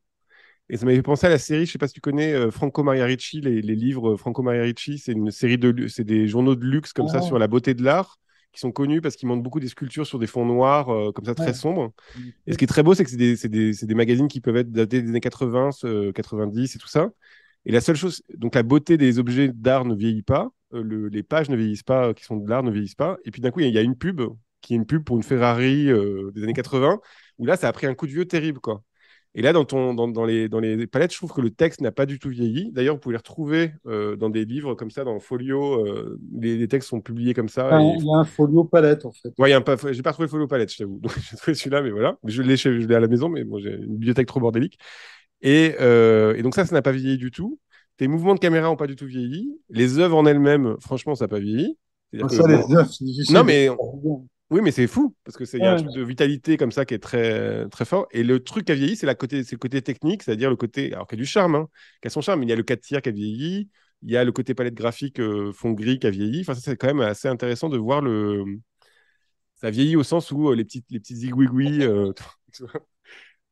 Et ça m'avait pensé à la série, je sais pas si tu connais Franco Maria Ricci, les livres Franco Maria Ricci, c'est une série c'est des journaux de luxe comme ça Ah, sur la beauté de l'art, qui sont connus parce qu'ils montrent beaucoup des sculptures sur des fonds noirs, comme ça très ouais. sombres. Et ce qui est très beau, c'est que c'est des magazines qui peuvent être datés des années 80, 90 et tout ça. Et la seule chose, donc la beauté des objets d'art ne vieillit pas, les pages ne vieillissent pas, qui sont de l'art ne vieillissent pas. Et puis d'un coup, il y a une pub qui est une pub pour une Ferrari des années 80, où là, ça a pris un coup de vieux terrible, quoi. Et là, dans les palettes, je trouve que le texte n'a pas du tout vieilli. D'ailleurs, vous pouvez les retrouver dans des livres comme ça, dans Folio. Les textes sont publiés comme ça. Et Il y a un folio palette, en fait. ouais, j'ai pas trouvé le Folio Palette, je t'avoue. Donc, j'ai trouvé celui-là, mais voilà. Mais je l'ai à la maison, mais bon, j'ai une bibliothèque trop bordélique. Et donc ça n'a pas vieilli du tout. Tes mouvements de caméra n'ont pas du tout vieilli. Les œuvres en elles-mêmes, franchement, ça n'a pas vieilli. C'est-à-dire que, Ça, les bon, œufs, c'est non, difficile de mais faire bien. oui, mais c'est fou, parce qu'il y a un truc Ouais. de vitalité comme ça qui est très, très fort. Et le truc qui a vieilli, c'est le côté technique, c'est-à-dire le côté, alors qu'il y a du charme, hein, qui a son charme. Il y a le 4 tiers qui a vieilli, il y a le côté palette graphique fond gris qui a vieilli. Enfin, ça, c'est quand même assez intéressant de voir ça vieillit au sens où les petites zigouigouis,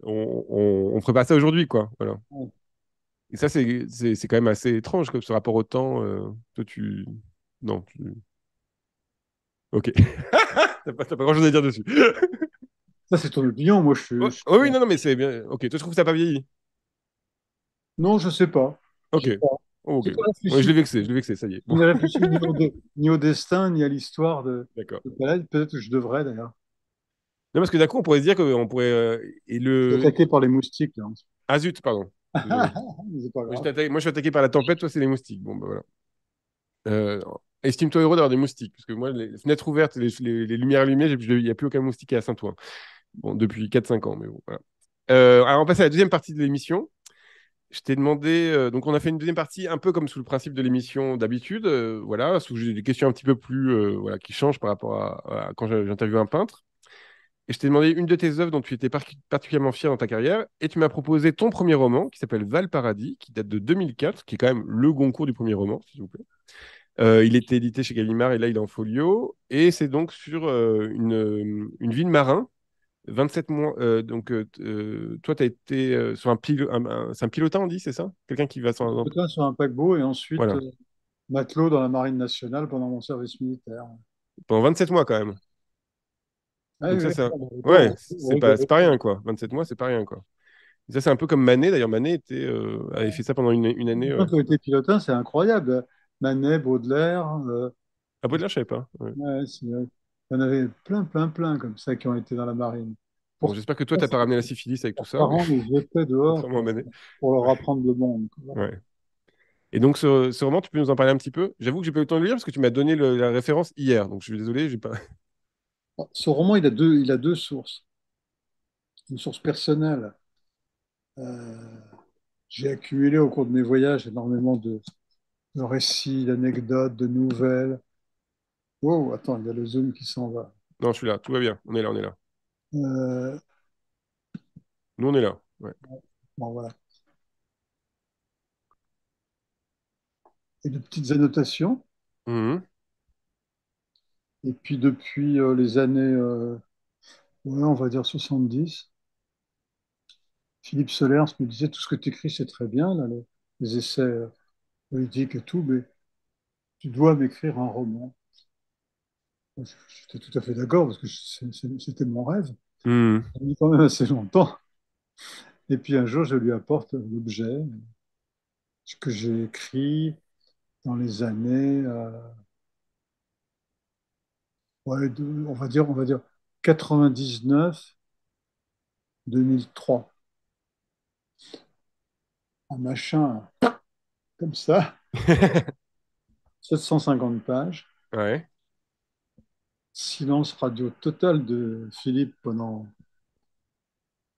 on ferait pas ça aujourd'hui, quoi. Voilà. Ouais. Et ça, c'est quand même assez étrange comme ce rapport au temps. Toi, tu. Non, ok. T'as pas grand-chose à dire dessus. Ça, c'est ton opinion. Moi, Ouais, je... oui, oui, non, non, mais c'est bien. Ok, toi, je trouve que ça n'a pas vieilli. Non, je sais pas. Ok. J'ai pas, Oh, ok. j'ai pas Ouais, réfléchi. je l'ai vexé, ça y est. Je Bon, n'ai réfléchi ni au destin, ni à l'histoire d'accord. de Palette. Peut-être que je devrais, d'ailleurs. Non, parce que d'un coup, on pourrait se dire qu'on pourrait. Et Je suis le. attaqué par les moustiques, là. Ah zut, pardon. Désolé. Mais c'est pas grave. Moi, je suis attaqué par la tempête, toi, c'est les moustiques. Bon, bah voilà. Euh, Estime-toi heureux d'avoir des moustiques. Parce que moi, les fenêtres ouvertes, les lumières allumées, il n'y a plus aucun moustique à Saint-Ouen. Bon, depuis 4 5 ans, mais bon, voilà. Alors, on passe à la deuxième partie de l'émission. Je t'ai demandé, donc on a fait une deuxième partie un peu comme sous le principe de l'émission d'habitude, voilà, sous j'ai des questions un petit peu plus, voilà, qui changent par rapport à quand j'interviewe un peintre. et je t'ai demandé une de tes œuvres dont tu étais particulièrement fier dans ta carrière, et tu m'as proposé ton premier roman qui s'appelle Valparadis, qui date de 2004, qui est quand même le Goncourt du premier roman, s'il vous plaît. Il était édité chez Gallimard et là il est en folio, et c'est donc sur une vie de marin. 27 mois. Toi, tu as été sur un pilote. C'est un pilotin, on dit, c'est ça? Quelqu'un qui va sur un. J'étais sur un paquebot et ensuite Voilà. matelot dans la marine nationale pendant mon service militaire. Pendant 27 mois, quand même. Ah Donc, oui, ça, oui, c'est bon, ouais, on c'est rigolait. pas rien, quoi. 27 mois, c'est pas rien, quoi. Et ça, c'est un peu comme Manet. D'ailleurs, Manet avait fait ça pendant une année. Les gens Ouais. qui ont été pilotin, c'est incroyable. Manet, Baudelaire, À Baudelaire, je savais pas. Ouais. ouais, il y en avait plein, plein, plein comme ça qui ont été dans la marine. Bon, Pour, j'espère que toi, t'as pas ramené la syphilis avec tout leurs ça, mais parents les jetaient dehors contrairement à Manet. pour leur apprendre le monde, quoi. Ouais. Et donc, ce roman, tu peux nous en parler un petit peu? J'avoue que j'ai pas eu le temps de le lire parce que tu m'as donné la référence hier. Donc, je suis désolé, j'ai pas. Ce roman, il a deux sources. Une source personnelle. Euh, j'ai accumulé au cours de mes voyages énormément de récits, d'anecdotes, de nouvelles. Wow, attends, il y a le zoom qui s'en va. Non, je suis là. Tout va bien. On est là, on est là. Euh, Nous, on est là. Ouais. bon, voilà. Et de petites annotations. Mhm. Et puis depuis les années, ouais, on va dire 70, Philippe Solers me disait, tout ce que tu écris, c'est très bien, là, les essais politiques et tout, mais tu dois m'écrire un roman. Moi, j'étais tout à fait d'accord, parce que c'était mon rêve. Ça Mhm. a mis quand même assez longtemps. Et puis un jour, je lui apporte l'objet que j'ai écrit dans les années, ouais, on va dire 99, 2003. Un machin comme ça, 750 pages. Ouais. Silence radio total de Philippe pendant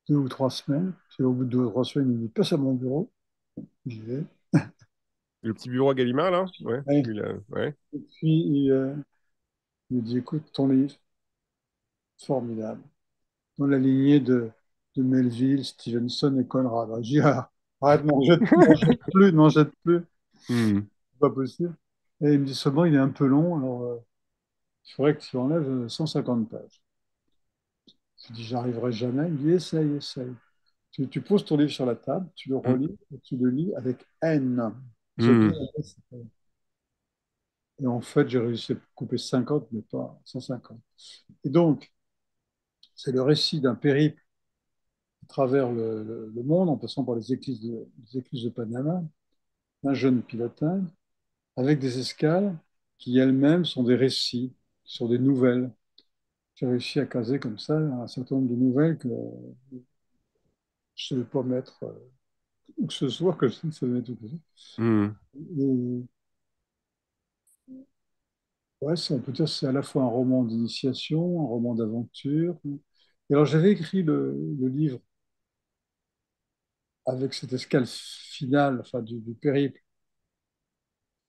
2 ou 3 semaines. Puis au bout de 2 ou 3 semaines, il me dit, passe à mon bureau. J'y vais. Le petit bureau à Gallimard, là? Ouais. Ouais. Ouais. Et puis il me dit, écoute, ton livre, formidable. Dans la lignée de Melville, Stevenson et Conrad. Alors, j'ai dit, ah, arrête, n'en jette plus, n'en jette plus. Mhm. C'est pas possible. Et il me dit seulement, il est un peu long, alors il faudrait que tu enlèves 150 pages. Je dis, j'arriverai jamais. Il me dit, essaye, essaye. Tu poses ton livre sur la table, tu le Mhm. relis et tu le lis avec haine. Mhm. Et en fait, j'ai réussi à couper 50, mais pas 150. Et donc, c'est le récit d'un périple à travers le monde, en passant par les écluses de Panama, d'un jeune pilotin, avec des escales qui elles-mêmes sont des récits, sont des nouvelles. J'ai réussi à caser comme ça un certain nombre de nouvelles que je ne savais pas mettre où que ce soit, que je ne savais mettre où que ce Mhm. soit. Ouais, on peut dire que c'est à la fois un roman d'initiation, un roman d'aventure. Et alors j'avais écrit le livre avec cette escale finale, enfin du périple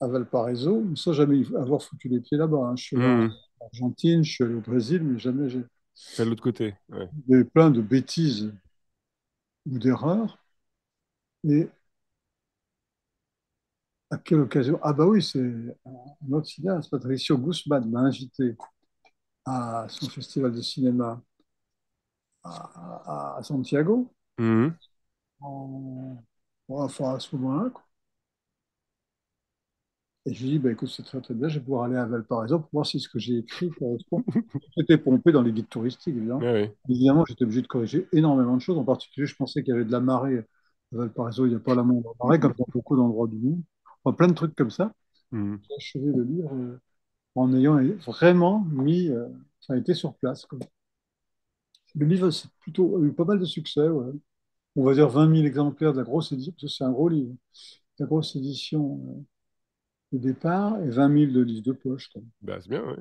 à Valparaiso, sans jamais avoir foutu les pieds là-bas, hein. Je suis allé en Mhm. Argentine, je suis allé au Brésil, mais jamais j'ai C'est de l'autre côté. Ouais. il y avait plein de bêtises ou d'erreurs. Et à quelle occasion? Ah bah oui, c'est un autre cinéaste, Patricio Guzmán m'a invité à son festival de cinéma à Santiago. Mhm. En, ouais, enfin, à ce moment-là, quoi. Et je lui dis, bah, écoute, c'est très très bien, je vais pouvoir aller à Valparaiso pour voir si ce que j'ai écrit correspond. C'était pompé dans les guides touristiques, évidemment. Ouais, ouais. Évidemment, j'étais obligé de corriger énormément de choses. En particulier, je pensais qu'il y avait de la marée à Valparaiso. Il n'y a pas la moindre marée, comme dans beaucoup d'endroits du monde. Enfin, plein de trucs comme ça. Mhm. J'ai achevé le livre en ayant vraiment enfin, été sur place, quoi. Le livre, c'est plutôt a eu pas mal de succès, ouais. On va dire 20 000 exemplaires de la grosse édition, parce que c'est un gros livre. La grosse édition de départ et 20 000 de livres de poche, quoi. Bah, c'est bien, ouais.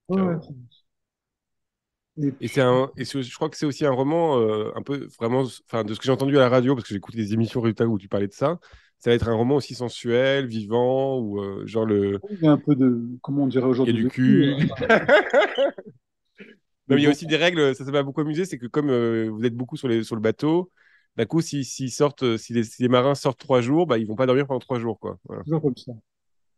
Ouais, ouais. Carrément. Et Et puis, je crois que c'est aussi un roman un peu vraiment, enfin, de ce que j'ai entendu à la radio, parce que j'ai écouté des émissions résultats où tu parlais de ça, ça va être un roman aussi sensuel, vivant, ou genre il y a un peu de, comment on dirait il y a aujourd'hui, du de cul, cul. Non, Mais mais il y a bon, aussi des règles, ça m'a beaucoup amusé, c'est que comme vous êtes beaucoup sur le bateau, d'un coup, s'ils sortent, si les marins sortent 3 jours, bah, ils vont pas dormir pendant 3 jours, quoi. Voilà. toujours comme ça.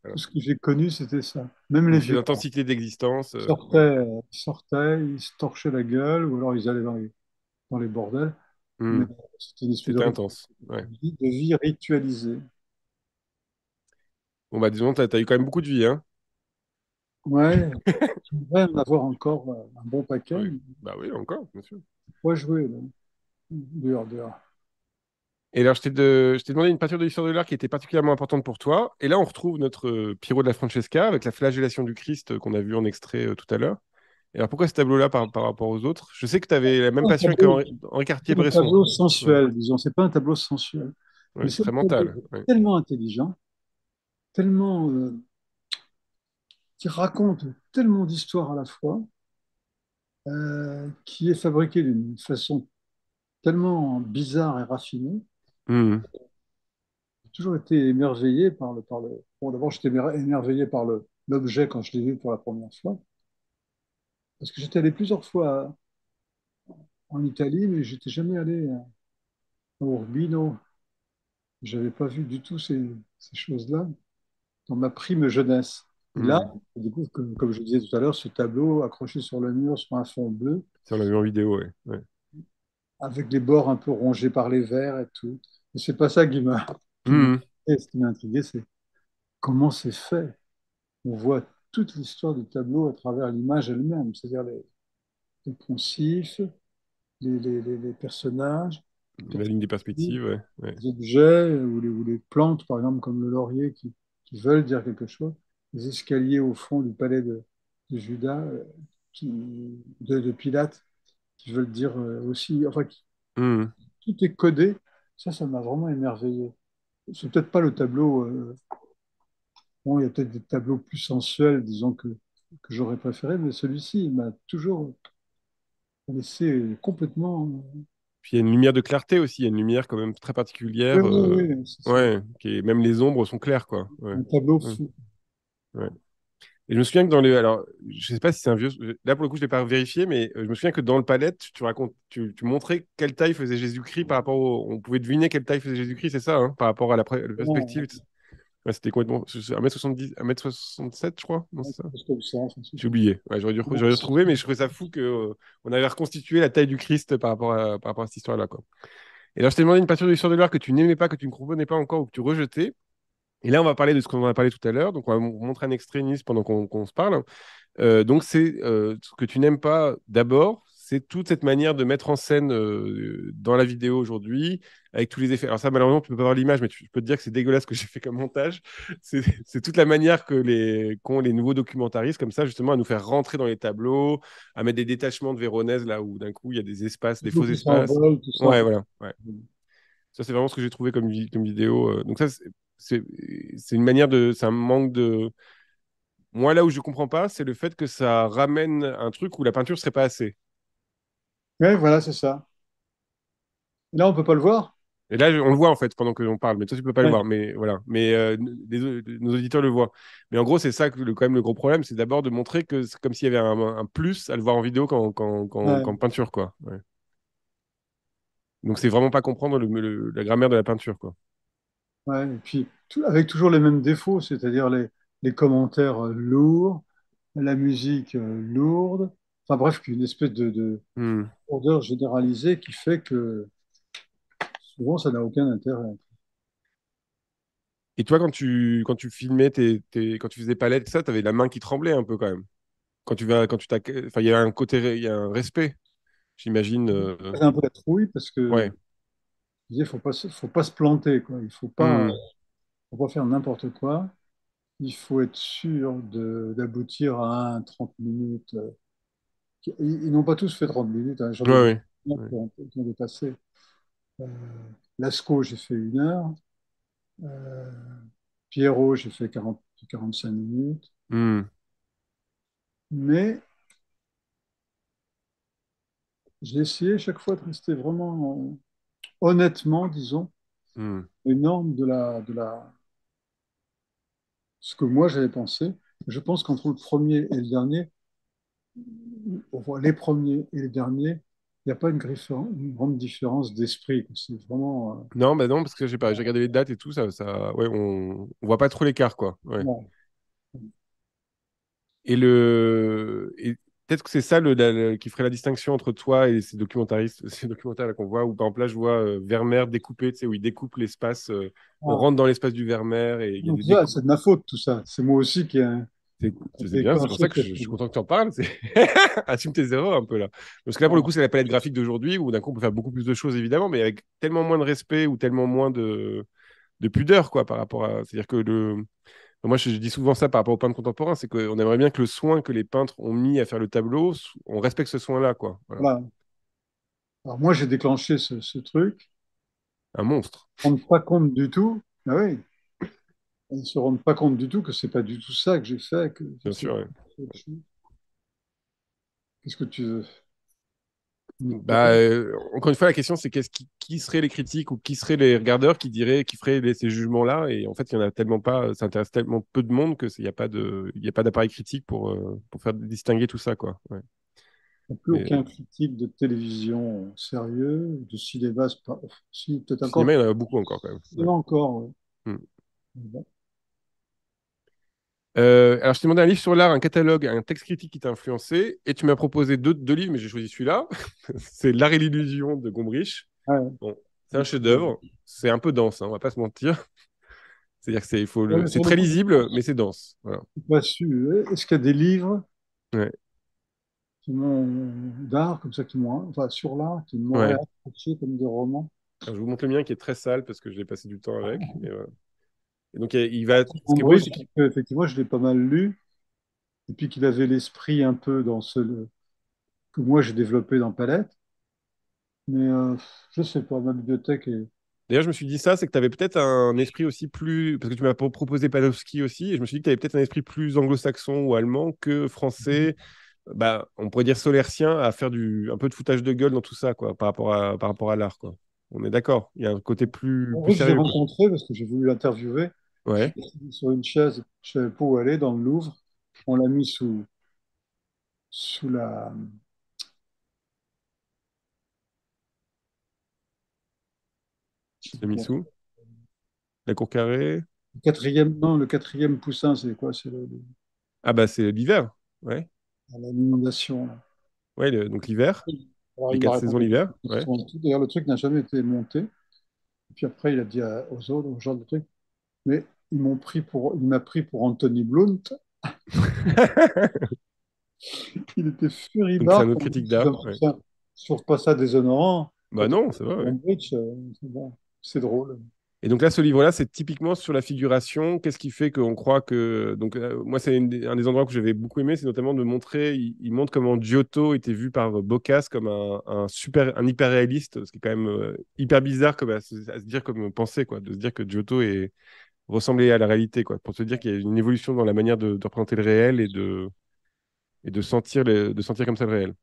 Voilà. Tout ce que j'ai connu, c'était ça. Même les Donc, c'est vieux l'intensité d'existence. sortaient, Ouais. ils se torchaient la gueule, ou alors ils allaient dans les bordels. Mais Hmm. c'était une espèce C'était intense. Ouais. de vie ritualisée. Bon, bah, disons, t'as eu quand même beaucoup de vie, hein. Ouais, j'aimerais en avoir encore un bon paquet, Oui. mais Bah oui, encore, bien sûr. pas jouer, là. Dur, dur. Et alors, je t'ai demandé une peinture de l'histoire de l'art qui était particulièrement importante pour toi. Et là, on retrouve notre Piero de la Francesca avec la flagellation du Christ qu'on a vu en extrait tout à l'heure. Et alors, pourquoi ce tableau-là par rapport aux autres? Je sais que tu avais la même Un passion que tableau, Henri c'est un Cartier-Bresson. tableau Ouais, sensuel, disons. C'est pas un tableau sensuel, mais ouais, c'est très un tableau mental. Ouais. tellement intelligent, tellement qui raconte tellement d'histoires à la fois, qui est fabriqué d'une façon tellement bizarre et raffinée. Hmm. J'ai toujours été émerveillé par le. Bon, d'abord, j'étais émerveillé par l'objet quand je l'ai vu pour la première fois, parce que j'étais allé plusieurs fois en Italie, mais j'étais jamais allé à Urbino. J'avais pas vu du tout ces choses-là dans ma prime jeunesse. Et là, Hmm. je découvre que, comme je disais tout à l'heure, ce tableau accroché sur le mur sur un fond bleu, Ça, on l'a vu en vidéo, ouais. Ouais. avec les bords un peu rongés par les vers et tout. Mais c'est pas ça qui m'a Hmm. intrigué. Ce qui m'a intrigué, c'est comment c'est fait. On voit toute l'histoire du tableau à travers l'image elle-même, c'est-à-dire les poncifs, les personnages, La ligne des perspectives, ouais. Ouais. les objets ou les plantes, par exemple, comme le laurier, qui veulent dire quelque chose, les escaliers au fond du palais de Judas, de Pilate, qui veulent dire aussi, enfin, Hmm. tout est codé. Ça m'a vraiment émerveillé. C'est peut-être pas le tableau, bon, il y a peut-être des tableaux plus sensuels, disons, que j'aurais préféré, mais celui-ci, il m'a toujours laissé complètement. Puis il y a une lumière de clarté aussi, il y a une lumière quand même très Oui, particulière. oui, oui, Ouais, même les ombres sont claires, quoi. Ouais. un tableau Ouais. fou. Ouais. Et je me souviens que dans les. Alors, je sais pas si c'est un vieux. Là, pour le coup, je l'ai pas vérifié, mais je me souviens que dans le palette, tu racontes, tu montrais quelle taille faisait Jésus-Christ par rapport au. On pouvait deviner quelle taille faisait Jésus-Christ, c'est ça, hein, par rapport à la perspective. Ouais, c'était complètement. 1m70, 1m67, je crois. Non, c'est ça. Comme ça, enfin, J'ai oublié. Ouais, j'aurais dû retrouver, mais je trouvais ça fou que on avait reconstitué la taille du Christ par rapport à cette histoire-là, quoi. Et alors, je t'ai demandé une peinture de l'histoire de l'art que tu n'aimais pas, que tu ne comprenais pas encore ou que tu rejetais. Et là, on va parler de ce qu'on en a parlé tout à l'heure. Donc, on va vous montrer un extrait Nice pendant qu'on se parle. Donc, c'est ce que tu n'aimes pas d'abord, c'est toute cette manière de mettre en scène dans la vidéo aujourd'hui, avec tous les effets. Alors, ça, malheureusement, tu peux pas voir l'image, mais je peux te dire que c'est dégueulasse ce que j'ai fait comme montage. C'est toute la manière qu'ont les nouveaux documentaristes, comme ça, justement, à nous faire rentrer dans les tableaux, à mettre des détachements de Véronèse, là où d'un coup, il y a des espaces, des l'eau faux qui espaces. s'envole, tout ça. Ouais, voilà. Ouais. Ça, c'est vraiment ce que j'ai trouvé comme vidéo. Donc, ça, c'est c'est une manière de. C'est un manque de. Moi, là où je comprends pas, c'est le fait que ça ramène un truc où la peinture serait pas assez. Oui, voilà, c'est ça. Et là, on peut pas le voir. Et là, on le voit en fait pendant que l'on parle, mais toi, tu peux pas le Ouais. voir. Mais voilà. Mais nos auditeurs le voient. Mais en gros, c'est ça que quand même le gros problème, c'est d'abord de montrer que c'est comme s'il y avait un plus à le voir en vidéo qu'en Ouais. peinture, quoi. Ouais. Donc, c'est vraiment pas comprendre la grammaire de la peinture, quoi. Ouais. Et puis, avec toujours les mêmes défauts, c'est-à-dire les commentaires lourds, la musique lourde. Enfin bref, une espèce de Hmm. lourdeur généralisée qui fait que souvent, ça n'a aucun intérêt. Et toi, quand tu filmais, quand tu faisais palette, ça, t'avais la main qui tremblait un peu quand même. Enfin, il y a un côté, il y a un respect, j'imagine. C'est un peu la trouille parce que Ouais. je disais, faut pas se planter, quoi. Hmm. Faut pas faire n'importe quoi. Il faut être sûr d'aboutir à un 30 minutes. Ils n'ont pas tous fait 30 minutes, hein. J'en Ouais, ai vu ouais. Ouais. qui ont dépassé. Euh, Lascaux, j'ai fait 1 heure. Euh, Pierrot, j'ai fait 45 minutes. Hmm. Mais j'ai essayé chaque fois de rester vraiment honnêtement, disons, Hmm. les normes ce que moi j'avais pensé. Je pense qu'entre le premier et le dernier, on voit les premiers et les derniers, il n'y a pas une grande différence d'esprit, quoi. C'est vraiment. Non, bah non, parce que j'ai regardé les dates et tout, ouais, on voit pas trop l'écart, quoi. Ouais. Ouais. Et peut-être que c'est ça qui ferait la distinction entre toi et ces documentaristes, ces documentaires là qu'on voit, où par exemple là, je vois Vermeer découpé, tu sais, où il découpe l'espace, on Ah, rentre dans l'espace du Vermeer et il y a donc des ça, découpes. c'est de ma faute, tout ça. C'est moi aussi qui ai Je sais bien, c'est pour déclenché ça que cette. je suis content que tu en parles. Assume tes erreurs un peu là. Parce que là, pour le coup, c'est la palette graphique d'aujourd'hui où d'un coup, on peut faire beaucoup plus de choses, évidemment, mais avec tellement moins de respect ou tellement moins de pudeur, quoi, par rapport à. C'est-à-dire que moi, je dis souvent ça par rapport aux peintres contemporains, c'est qu'on aimerait bien que le soin que les peintres ont mis à faire le tableau, on respecte ce soin-là, quoi. Voilà. Voilà. Alors moi, j'ai déclenché ce truc. Un monstre, On ne se rend pas compte du tout. Ah oui, ils ne se rendent pas compte du tout que c'est pas du tout ça que j'ai fait, que bien c'est sûr. Ouais. autre chose. Qu'est-ce que tu veux? Bah, encore une fois, la question, c'est qui seraient les critiques ou qui seraient les regardeurs qui diraient, qui feraient ces jugements-là. Et en fait, il y en a tellement pas, ça intéresse tellement peu de monde que il n'y a pas il y a pas d'appareil critique pour faire distinguer tout ça, quoi. Ouais. Il n'y a plus Mais aucun critique de télévision sérieux, de cinéma, c'est pas. Si, peut-être au cinéma, encore. il y en a beaucoup encore quand même. Ouais. Cinéma encore, ouais. Hmm. Bon. Alors, je t'ai demandé un livre sur l'art, un catalogue, un texte critique qui t'a influencé, et tu m'as proposé deux livres, mais j'ai choisi celui-là. C'est L'art et l'illusion de Gombrich. Ouais. Bon, c'est un chef-d'œuvre. C'est un peu dense, hein, on va pas se mentir. C'est-à-dire que Ouais, c'est sur le très coup, lisible, mais c'est dense. Voilà. je suis pas sûr. Est-ce qu'il y a des livres Ouais. d'art comme ça qui m'ont, enfin, sur l'art, qui m'auraient Ouais. accroché comme des romans? Alors, je vous montre le mien qui est très sale parce que je l'ai passé du temps avec. Et, voilà. Et donc, il va. Ce qui est beau, c'est Gombrich, qu'il. effectivement, je l'ai pas mal lu, et puis qu'il avait l'esprit un peu dans que moi j'ai développé dans Palette, mais je sais pas, ma bibliothèque est. D'ailleurs, je me suis dit ça, c'est que tu avais peut-être un esprit aussi plus. Parce que tu m'as proposé Panofsky aussi, et je me suis dit que tu avais peut-être un esprit plus anglo-saxon ou allemand que français. Bah, on pourrait dire solertien à faire un peu de foutage de gueule dans tout ça, quoi, par rapport à l'art, quoi. On est d'accord. Il y a un côté plus Oui, je l'ai sérieux, quoi. rencontré parce que j'ai voulu l'interviewer. Je Ouais. suis assis sur une chaise, je ne savais pas où aller dans le Louvre. On l'a mis sous la je sais Le plus comment- Missou, la cour carrée. le quatrième, non, le quatrième poussin, c'est quoi? C'est Ah, bah, c'est l'hiver. Ouais. l'inondation, là. Ouais, donc l'hiver. Alors, Les il m'a quatre saisons répondu l'hiver. des Ouais. questions et tout. D'ailleurs, le truc n'a jamais été monté. Et puis après, il a dit aux autres, aux gens de truc, mais il m'a pris pour Anthony Blunt. Il était Donc c'est un furibard autre quand critique d'art. Ouais. je trouve pas ça déshonorant. Bah Quand tu non, c'est vrai. Ouais. Cambridge, bon, c'est drôle. Et donc là, ce livre-là, c'est typiquement sur la figuration. Qu'est-ce qui fait qu'on croit que... Donc moi, c'est un des endroits que j'avais beaucoup aimé, c'est notamment de montrer, il montre comment Giotto était vu par Boccace comme un hyper réaliste, ce qui est quand même hyper bizarre comme à se dire comme penser, quoi, de se dire que Giotto ressemblait à la réalité, quoi, pour se dire qu'il y a une évolution dans la manière de représenter le réel et de sentir comme ça le réel.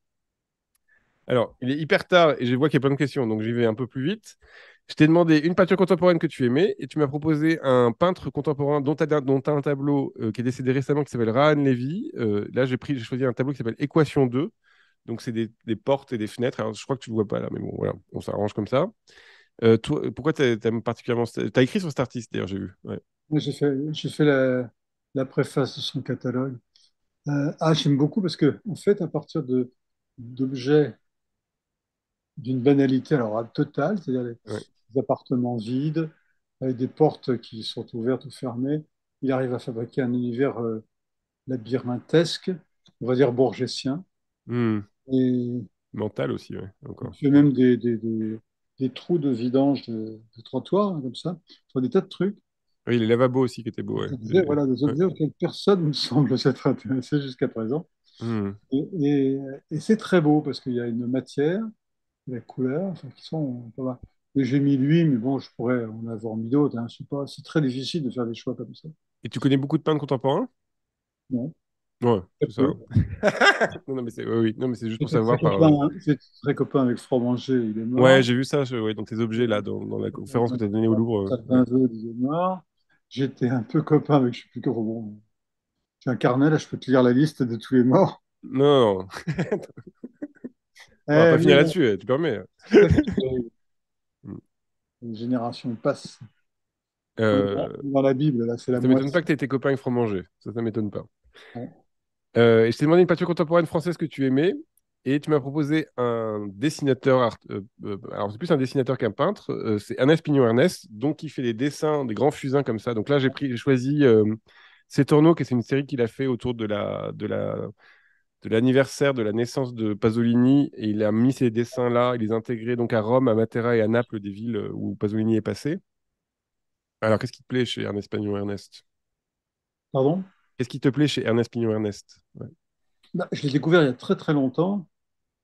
Alors, il est hyper tard et je vois qu'il y a plein de questions, donc j'y vais un peu plus vite. Je t'ai demandé une peinture contemporaine que tu aimais et tu m'as proposé un peintre contemporain dont tu as un tableau qui est décédé récemment qui s'appelle Rahan Levy. Là, j'ai choisi un tableau qui s'appelle Équation 2. Donc, c'est des portes et des fenêtres. Alors, je crois que tu ne le vois pas là, mais bon, voilà, on s'arrange comme ça. Toi, pourquoi tu aimes particulièrement. Tu as écrit sur cet artiste, d'ailleurs, j'ai vu. Ouais. Moi, j'ai fait la préface de son catalogue. J'aime beaucoup parce que, en fait, à partir d'objets d'une banalité alors totale, c'est-à-dire Ouais. des appartements vides, avec des portes qui sont ouvertes ou fermées, il arrive à fabriquer un univers labyrinthesque, on va dire borgésien. Hmm. Et Mental aussi, ouais, il encore. fait même des trous de vidange de trottoir, hein, comme ça, enfin, des tas de trucs. Oui, les lavabos aussi qui étaient beaux, ouais. Voilà, des Ouais. objets auxquels personne ne semble s'être intéressé jusqu'à présent. Hmm. Et, et- et c'est très beau parce qu'il y a une matière, la couleur, enfin, qui sont pas mal. Et j'ai mis lui, mais bon, je pourrais en avoir mis d'autres, hein. Je sais pas, c'est très difficile de faire des choix comme ça. Et tu connais beaucoup de peintres contemporains? Non, Ouais, très c'est ça. peu. Non, non, mais c'est oui, oui. Non, mais c'est juste pour J'étais très savoir copain, hein. J'étais très copain avec Fromanger, il est Ouais, mort. j'ai vu ça, ouais, dans tes objets là, dans la conférence que tu as donnée au Louvre. Ouais. Sapinveux, il est mort. J'étais un peu copain avec, je sais plus comment, bon, j'ai un carnet, là, je peux te lire la liste de tous les morts. Non, on va Eh pas finir oui, là-dessus, tu permets. c'est ça qui fait Mm. une génération passe. Euh, Dans la Bible, là, c'est la Ça m'étonne pas moitié. que tu aies été copain avec Fromager. Ça m'étonne pas. Ouais. Et je t'ai demandé une peinture contemporaine française que tu aimais, et tu m'as proposé un dessinateur, alors c'est plus un dessinateur qu'un peintre, c'est Ernest Pignon-Ernest, donc qui fait des dessins, des grands fusains comme ça. Donc là, j'ai choisi Setorno, qui c'est une série qu'il a fait autour de l'anniversaire de la naissance de Pasolini, et il a mis ces dessins-là, il les a intégrés donc à Rome, à Matera et à Naples, des villes où Pasolini est passé. Alors, qu'est-ce qui te plaît chez Ernest Pignon-Ernest? Pardon? Qu'est-ce qui te plaît chez Ernest Pignon-Ernest? Ouais. Bah, je l'ai découvert il y a très très longtemps,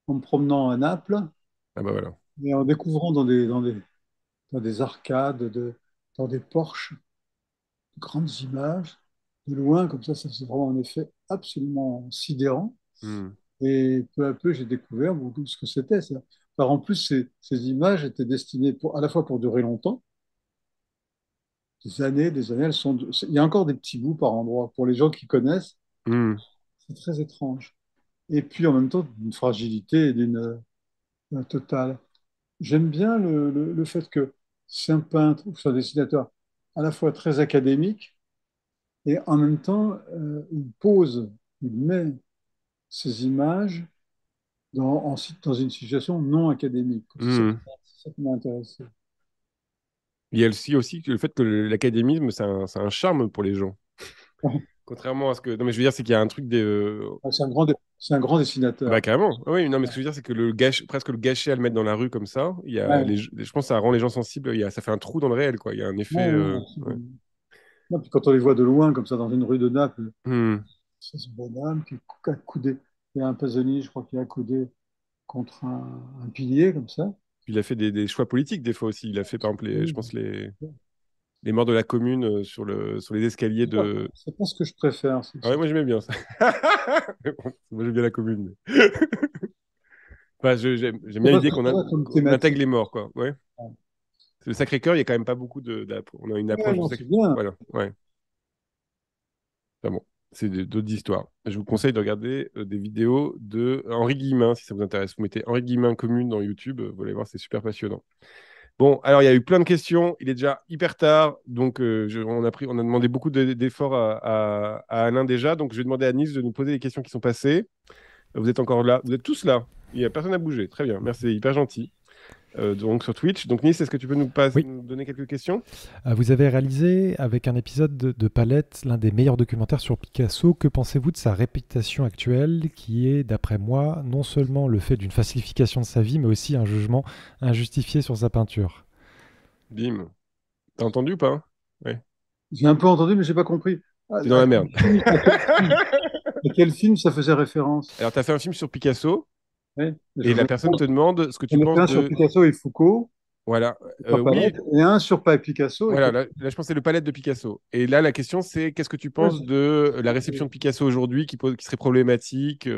en me promenant à Naples Ah bah voilà. et en découvrant dans des arcades, dans des porches, de grandes images, de loin, comme ça c'est vraiment un effet absolument sidérant. Hmm. Et peu à peu, j'ai découvert beaucoup ce que c'était, ça. Alors, en plus, ces images étaient destinées à la fois pour durer longtemps, des années. Il y a encore des petits bouts par endroits. Pour les gens qui connaissent, Hmm. c'est très étrange. Et puis, en même temps, d'une fragilité et d'un total. J'aime bien le fait que c'est un peintre ou c'est un dessinateur à la fois très académique et en même temps, il met ses images dans une situation non académique. Hmm. C'est ça qui m'a intéressé. Il y a aussi le fait que l'académisme, c'est un charme pour les gens. Contrairement à ce que. Non, mais je veux dire, c'est qu'il y a un truc des. C'est un grand Bah, dessinateur. carrément. Ah oui, non, mais ce que je veux dire, c'est que presque le gâcher à le mettre dans la rue comme ça, il y a Ouais, je pense que ça rend les gens sensibles. Ça fait un trou dans le réel, quoi. Il y a un effet. ouais, ouais, Ouais. absolument. Non, puis quand on les voit de loin, comme ça, dans une rue de Naples, Hmm. c'est ce bonhomme qui est accoudé. Il y a un Pasolini, je crois, qui est accoudé contre un pilier, comme ça. Il a fait des choix politiques, des fois aussi. Il a fait, par exemple, je Oui, pense, les morts de la commune sur les escaliers de. c'est pas ce que je préfère. Ah ouais, moi, j'aimais bien ça. Mais bon, moi, j'aime bien la commune. Enfin, j'aime C'est bien pas ce l'idée que je préfère comme on intègre thématique. les morts, quoi. Ouais. Le Sacré-Cœur, il y a quand même pas beaucoup on a une Ouais, approche du non, Sacré. c'est bien. Voilà, ouais. Enfin bon, c'est d'autres histoires. Je vous conseille de regarder des vidéos de Henri Guillemin, si ça vous intéresse. Vous mettez Henri Guillemin commune dans YouTube, vous allez voir, c'est super passionnant. Bon, alors il y a eu plein de questions. Il est déjà hyper tard, donc on a demandé beaucoup d'efforts à Alain déjà. Donc je vais demander à Nice de nous poser les questions qui sont passées. Vous êtes encore là, vous êtes tous là. Il n'y a personne à bouger. Très bien, merci, c'est hyper gentil. Donc sur Twitch. Donc Nice, est-ce que tu peux Oui, nous donner quelques questions? vous avez réalisé avec un épisode de Palette l'un des meilleurs documentaires sur Picasso. Que pensez-vous de sa réputation actuelle qui est, d'après moi, non seulement le fait d'une falsification de sa vie, mais aussi un jugement injustifié sur sa peinture? Bim. T'as entendu ou pas? Hein. Ouais. J'ai un peu entendu, mais j'ai pas compris. T'es dans la merde. À quel film ça faisait référence? Alors, tu as fait un film sur Picasso Ouais, et la personne te demande ce que tu j'en ai fait penses un sur de. Picasso et Foucault, Voilà. pas Oui, Palette, et un sur pas Picasso. voilà. Là, je pense que c'est le palette de Picasso. Et là, la question, c'est qu'est-ce que tu Ouais, penses de la réception de Picasso aujourd'hui qui serait problématique,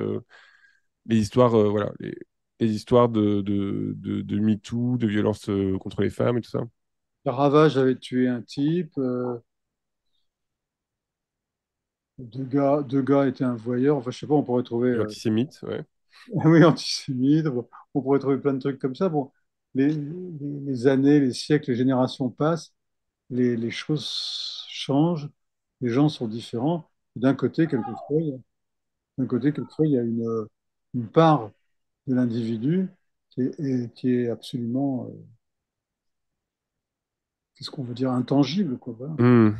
les histoires, voilà, les histoires de MeToo, de violence contre les femmes et tout ça. Caravage avait tué un type, deux gars étaient un voyeur. Enfin, je sais pas, on pourrait trouver. Et antisémite, ouais. Ah oui, antisémite. Bon, on pourrait trouver plein de trucs comme ça. Bon, les années, les siècles, les générations passent, les choses changent, les gens sont différents. D'un côté, quelquefois, il y a une part de l'individu qui est absolument, qu'est-ce qu'on veut dire, intangible, quoi. Voilà. Hmm.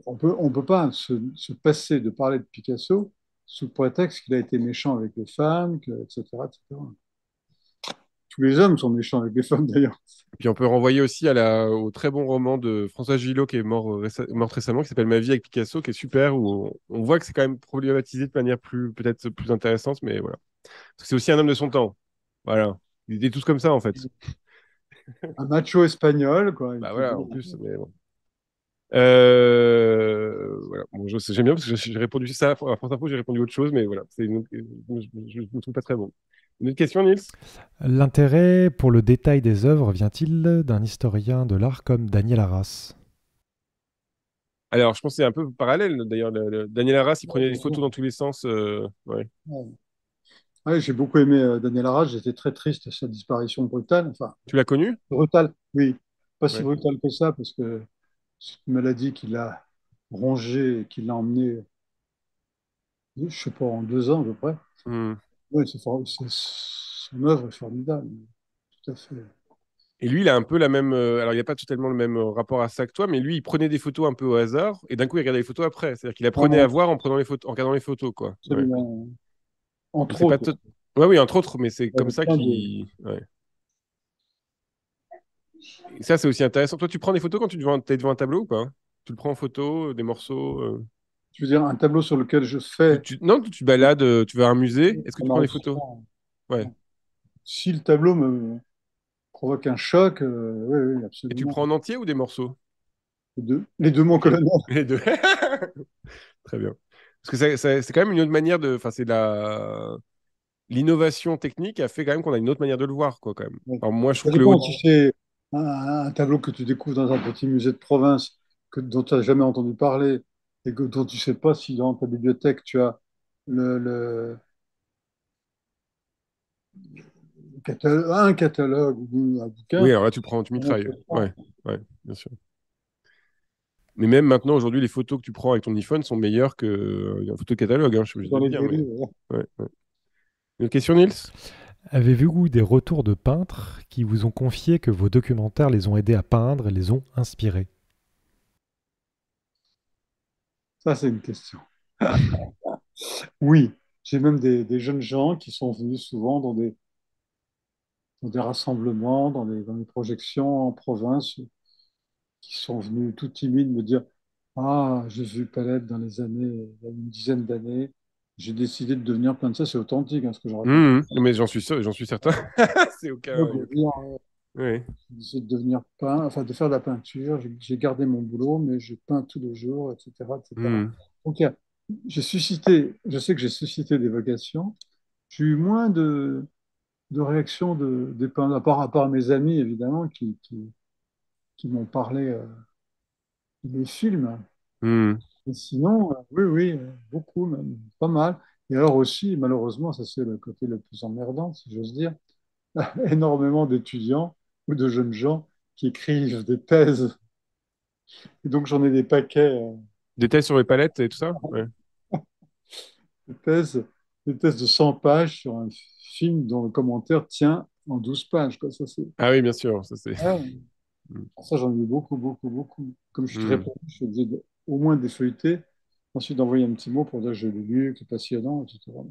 On peut pas se passer de parler de Picasso sous prétexte qu'il a été méchant avec les femmes, etc., etc. Tous les hommes sont méchants avec les femmes, d'ailleurs. Puis on peut renvoyer aussi au très bon roman de François Gillot qui est mort récemment, qui s'appelle Ma vie avec Picasso, qui est super, où on voit que c'est quand même problématisé de manière peut-être plus intéressante, mais voilà. Parce que c'est aussi un homme de son temps. Voilà. Ils étaient tous comme ça, en fait. Un macho espagnol, quoi. Bah Qui- voilà, en plus, mais bon. Voilà. Bon, j'aime bien parce que j'ai répondu ça à France Info, j'ai répondu autre chose, mais voilà, je ne me trouve pas très bon. Une autre question, Nils? L'intérêt pour le détail des œuvres vient-il d'un historien de l'art comme Daniel Arras? Alors, je pense que c'est un peu parallèle. D'ailleurs, Daniel Arras, il Ouais, prenait des bien photos sûr. dans tous les sens. Ouais. Ouais. Ouais, j'ai beaucoup aimé Daniel Arras. J'étais très triste de sa disparition brutale. Enfin, Tu l'as connu? brutale, oui. Pas si Ouais. brutale que ça, parce que c'est une maladie qui l'a rongé et qui l'a emmené, je sais pas, en 2 ans à peu près. Hmm. Oui, son œuvre est formidable. Tout à fait. Et lui, il a un peu la même. Alors, il n'a pas totalement le même rapport à ça que toi, mais lui, il prenait des photos un peu au hasard, et d'un coup, il regardait les photos après. C'est-à-dire qu'il apprenait à Ouais, voir en prenant les photos, en regardant les photos, quoi. Ouais. absolument. Mais Entre c'est pas. autres, Ouais, oui, entre autres, mais c'est il y comme avait ça plein de. qu'il. Ouais. Et ça, c'est aussi intéressant. Toi, tu prends des photos quand t'es devant un tableau ou pas? Tu le prends en photo, des morceaux. Je veux dire, un tableau sur lequel je fais Non, tu te balades, tu vas à un musée. Est-ce que un tu prends des photos? enregistrement. Ouais. Si le tableau me provoque un choc, oui, oui, Et tu le absolument. prends en entier ou des morceaux? Les deux, mon Ok. colonel. Les deux. Très bien. Parce que c'est quand même une autre manière de. Enfin, c'est la. L'innovation technique a fait quand même qu'on a une autre manière de le voir, quoi, quand même. Ouais. Alors, moi, je trouve Ça que le haut. dépend si c'est un tableau que tu découvres dans un petit musée de province dont tu n'as jamais entendu parler et dont tu ne sais pas si dans ta bibliothèque tu as le un catalogue ou un Oui, bouquin. alors là, tu le prends, tu On mitrailles. peut le Ouais, prendre. ouais, bien sûr. Mais même maintenant, aujourd'hui, les photos que tu prends avec ton iPhone sont meilleures que une photo catalogue, hein, je suis obligé de Dans le les dire. vieux Mais... livres. ouais, ouais. Une question, Nils? Avez-vous eu des retours de peintres qui vous ont confié que vos documentaires les ont aidés à peindre et les ont inspirés? Ça, c'est une question. Oui, j'ai même des jeunes gens qui sont venus souvent dans des rassemblements, dans des projections en province, qui sont venus tout timides me dire, ah, j'ai vu Palette dans les années, il y a une dizaine d'années, j'ai décidé de devenir plein de ça, c'est authentique hein, ce que je raconte. Mais j'en suis sûr, j'en suis certain. C'est aucun. De dire, Ouais. j'ai décidé de devenir peintre, enfin de faire de la peinture, j'ai gardé mon boulot, mais je peins tous les jours, etc., etc. Hmm. Donc j'ai suscité, je sais que j'ai suscité des vocations, j'ai eu moins de réactions des peintres, à part mes amis évidemment, qui m'ont parlé des films. Hmm. Et sinon, oui, oui, beaucoup, même, pas mal. Et alors aussi, malheureusement, ça c'est le côté le plus emmerdant, si j'ose dire, énormément d'étudiants ou de jeunes gens qui écrivent des thèses. Et donc j'en ai des paquets Des tests sur les palettes et tout ça? Ouais. de thèses, des thèses de 100 pages sur un film dont le commentaire tient en 12 pages, quoi. Ah oui, bien sûr, ça c'est. Ah, Hmm. ça, j'en ai eu beaucoup, beaucoup, beaucoup. Comme je te Hmm. réponds, je faisais au moins des feuilletés, ensuite d'envoyer un petit mot pour dire que je l'ai lu, que c'est passionnant, etc.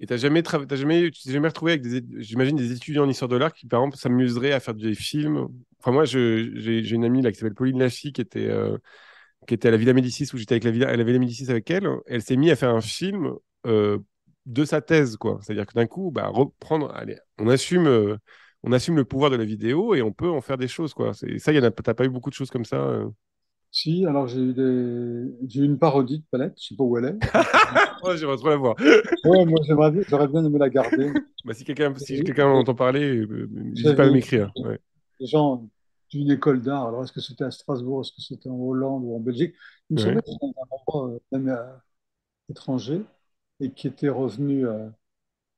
Et tu t'es jamais retrouvé avec j'imagine des étudiants en histoire de l'art qui, par exemple, s'amuseraient à faire des films. Enfin, moi, j'ai une amie là qui s'appelle Pauline Lachy qui était à la Villa Médicis où j'étais avec à la Villa Médicis avec elle. Elle s'est mise à faire un film euh, de sa thèse, quoi. C'est-à-dire que d'un coup, bah, reprendre, allez, on assume le pouvoir de la vidéo et on peut en faire des choses, quoi. Ça, t'as pas eu beaucoup de choses comme ça. Si, alors j'ai eu une parodie de Palette, je sais pas où elle est. Oh, j'aimerais trop la voir. Ouais, moi j'aurais bien aimé la garder. Bah, si Et- quelqu'un en et entend parler, n'hésite pas à J'avais m'écrire. Ouais. des gens d'une école d'art. Alors est-ce que c'était à Strasbourg, est-ce que c'était en Hollande ou en Belgique? Il me Ouais. semblait que c'était dans un endroit même étranger et qui était revenu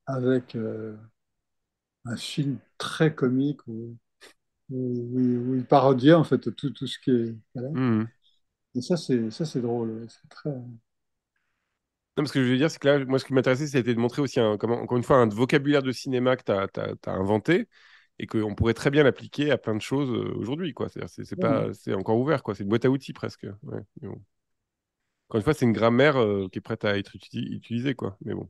avec un film très comique où il parodiait en fait tout ce qui est. Voilà. Hmm. Et ça c'est drôle. Ouais. C'est très. Non, ce que je veux dire, c'est que là, moi, ce qui m'intéressait, c'était de montrer aussi, encore une fois, un vocabulaire de cinéma que tu as inventé et qu'on pourrait très bien l'appliquer à plein de choses aujourd'hui, quoi. C'est-à-dire, c'est Ouais. pas, c'est encore ouvert, quoi. C'est une boîte à outils presque. Ouais. Mais bon. Encore une fois, c'est une grammaire qui est prête à être utilisée, quoi. Mais bon.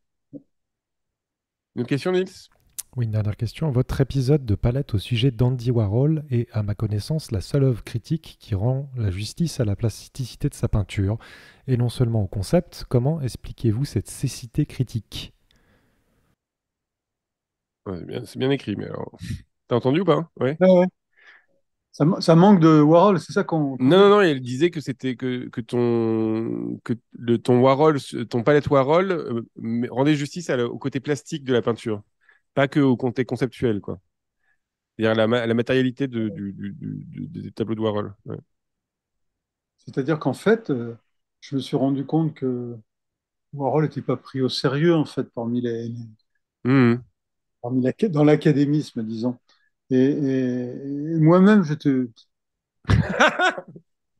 Une autre question, Nils? Oui, une dernière question. Votre épisode de Palette au sujet d'Andy Warhol est, à ma connaissance, la seule œuvre critique qui rend la justice à la plasticité de sa peinture, et non seulement au concept. Comment expliquez-vous cette cécité critique? Ouais, c'est bien écrit, mais alors. T'as entendu ou pas? Ouais. Ouais, ouais. Ça manque de Warhol, c'est ça qu'on Non, dit. non, non, elle disait que c'était ton Warhol, ton palette Warhol rendait justice au côté plastique de la peinture, pas que au côté conceptuel, quoi. C'est-à-dire la matérialité des tableaux de Warhol. Ouais. C'est-à-dire qu'en fait, je me suis rendu compte que Warhol n'était pas pris au sérieux, en fait, Mhm. dans l'académisme, disons. Et moi-même, j'étais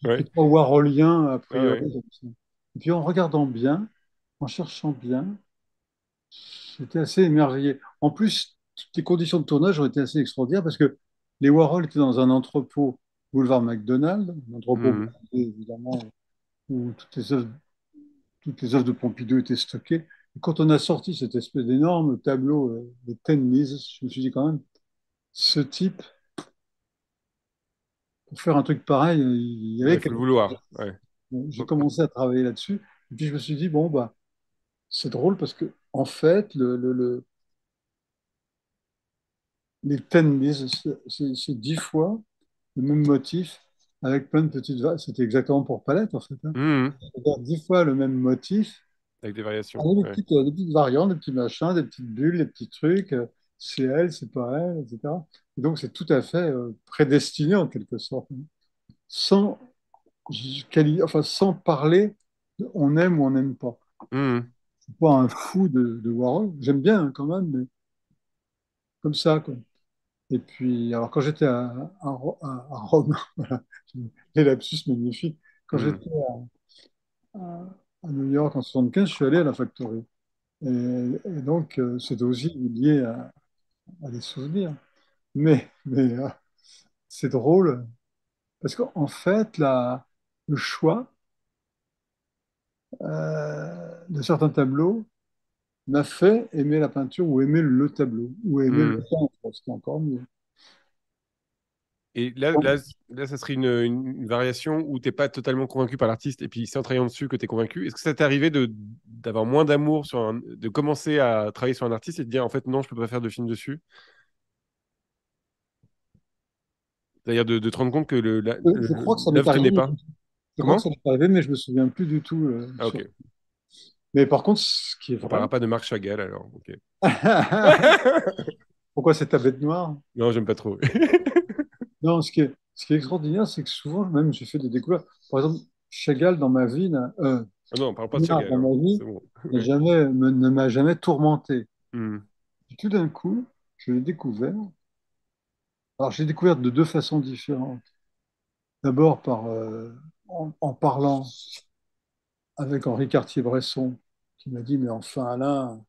Ouais. pas warholien, a Ah priori. ouais. Comme ça. Et puis en regardant bien, en cherchant bien, j'étais assez émerveillé. En plus, toutes les conditions de tournage ont été assez extraordinaires parce que les Warhol étaient dans un entrepôt boulevard McDonald, un entrepôt Mhm. blindé, évidemment, où toutes les œuvres de Pompidou étaient stockées. Et quand on a sorti cette espèce d'énorme tableau de Ten Mises, je me suis dit quand même, ce type, pour faire un truc pareil, il y Ouais, avait il faut le quelque vouloir. Ouais. chose. J'ai commencé à travailler là-dessus. Et puis je me suis dit, bon, bah, c'est drôle parce que, en fait, les Ten Mises, c'est 10 fois le même motif avec plein de petites vagues. C'était exactement pour Palette, en fait. Hein. Mhm. C'est-à-dire 10 fois le même motif, Avec des variations. avec Ouais. des petites variantes, des petits machins, des petites bulles, des petits trucs. C'est elle, c'est pas elle, etc. Et donc, c'est tout à fait prédestiné, en quelque sorte. Hein. Sans, enfin, sans parler de on aime ou on n'aime pas. Mhm. Je suis pas un fou de Warhol. J'aime bien hein, quand même, mais comme ça, quoi. Et puis, alors quand j'étais à Rome, voilà, les lapsus magnifiques, quand Mhm. j'étais à New York en 75, je suis allé à la Factory. Et donc, c'était aussi lié à des souvenirs. Mais c'est drôle, parce qu'en fait, le choix de certains tableaux m'a fait aimer la peinture ou aimer le tableau, ou aimer le Mhm. peintre, ce qui est encore mieux. Et là, ça serait une variation où tu n'es pas totalement convaincu par l'artiste et puis c'est en travaillant dessus que tu es convaincu. Est-ce que ça t'est arrivé d'avoir moins d'amour de commencer à travailler sur un artiste et de dire en fait non, je peux pas faire de film dessus? C'est-à-dire de te rendre compte que Je crois que ça m'est l'œuvre tenait arrivé, pas. je crois que Comment? ça m'est arrivé, mais je me souviens plus du tout. Ah ok. Mais par contre, ce qui est On vrai, parlera pas de Marc Chagall alors. Ok. pourquoi c'est ta bête noire? Non, j'aime pas trop. Non, ce qui est extraordinaire, c'est que souvent, même, j'ai fait des découvertes. Par exemple, Chagall, dans ma vie, Ah non, on parle pas de Renoir, Chagall, dans hein. ma vie, C'est bon. Ouais. ne m'a jamais tourmenté. Hmm. Et tout d'un coup, je l'ai découvert. Alors, j'ai découvert de deux façons différentes. D'abord, en parlant avec Henri Cartier-Bresson, qui m'a dit, mais enfin, Alain,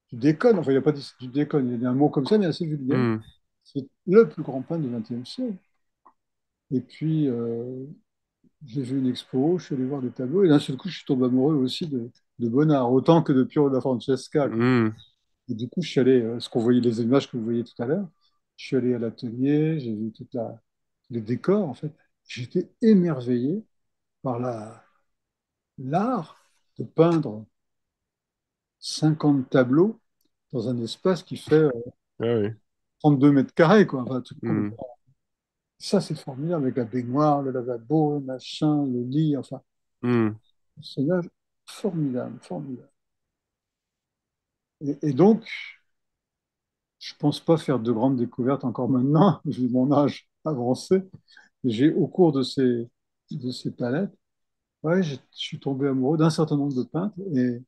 tu déconnes. Enfin, il n'a pas dit tu déconnes, il a dit un mot comme ça, mais assez vulgaire. Hmm. C'est le plus grand peintre du XXe siècle. Et puis, j'ai vu une expo, je suis allé voir des tableaux, et d'un seul coup, je suis tombé amoureux aussi de Bonnard, autant que de Piero da Francesca, quoi. Hmm. Et du coup, je suis allé, ce qu'on voyait, les images que vous voyez tout à l'heure, je suis allé à l'atelier, j'ai vu le décor, en fait. J'étais émerveillé par l'art de peindre 50 tableaux dans un espace qui fait Ah oui. 32 mètres carrés, quoi. Enfin, un truc Hmm. complètement. Ça, c'est formidable, avec la baignoire, le lavabo, le machin, le lit, enfin, Hmm. un personnage formidable, formidable. Et donc, je pense pas faire de grandes découvertes encore maintenant, vu mon âge avancé. J'ai, au cours de ces palettes, ouais, je suis tombé amoureux d'un certain nombre de peintres et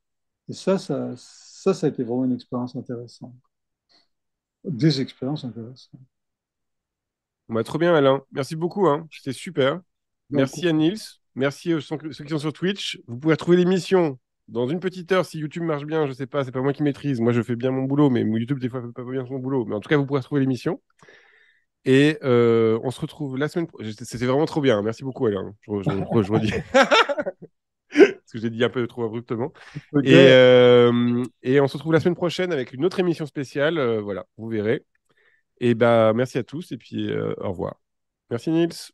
ça a été vraiment une expérience intéressante. Des expériences intéressantes. Bon, bah, trop bien, Alain. Merci beaucoup, hein. C'était super. Donc, Merci à Nils. Merci aux ceux qui sont sur Twitch. Vous pouvez retrouver l'émission dans une petite heure si YouTube marche bien. Je sais pas, c'est pas moi qui maîtrise. Moi, je fais bien mon boulot, mais YouTube, des fois, fait pas bien son boulot. Mais en tout cas, vous pourrez retrouver l'émission. Et on se retrouve la semaine prochaine. C'était vraiment trop bien. Merci beaucoup, Alain. Je redis. Parce que j'ai dit un peu trop abruptement. peut-être. Et on se retrouve la semaine prochaine avec une autre émission spéciale. Voilà, vous verrez. Et bah, merci à tous et puis au revoir. Merci Nils.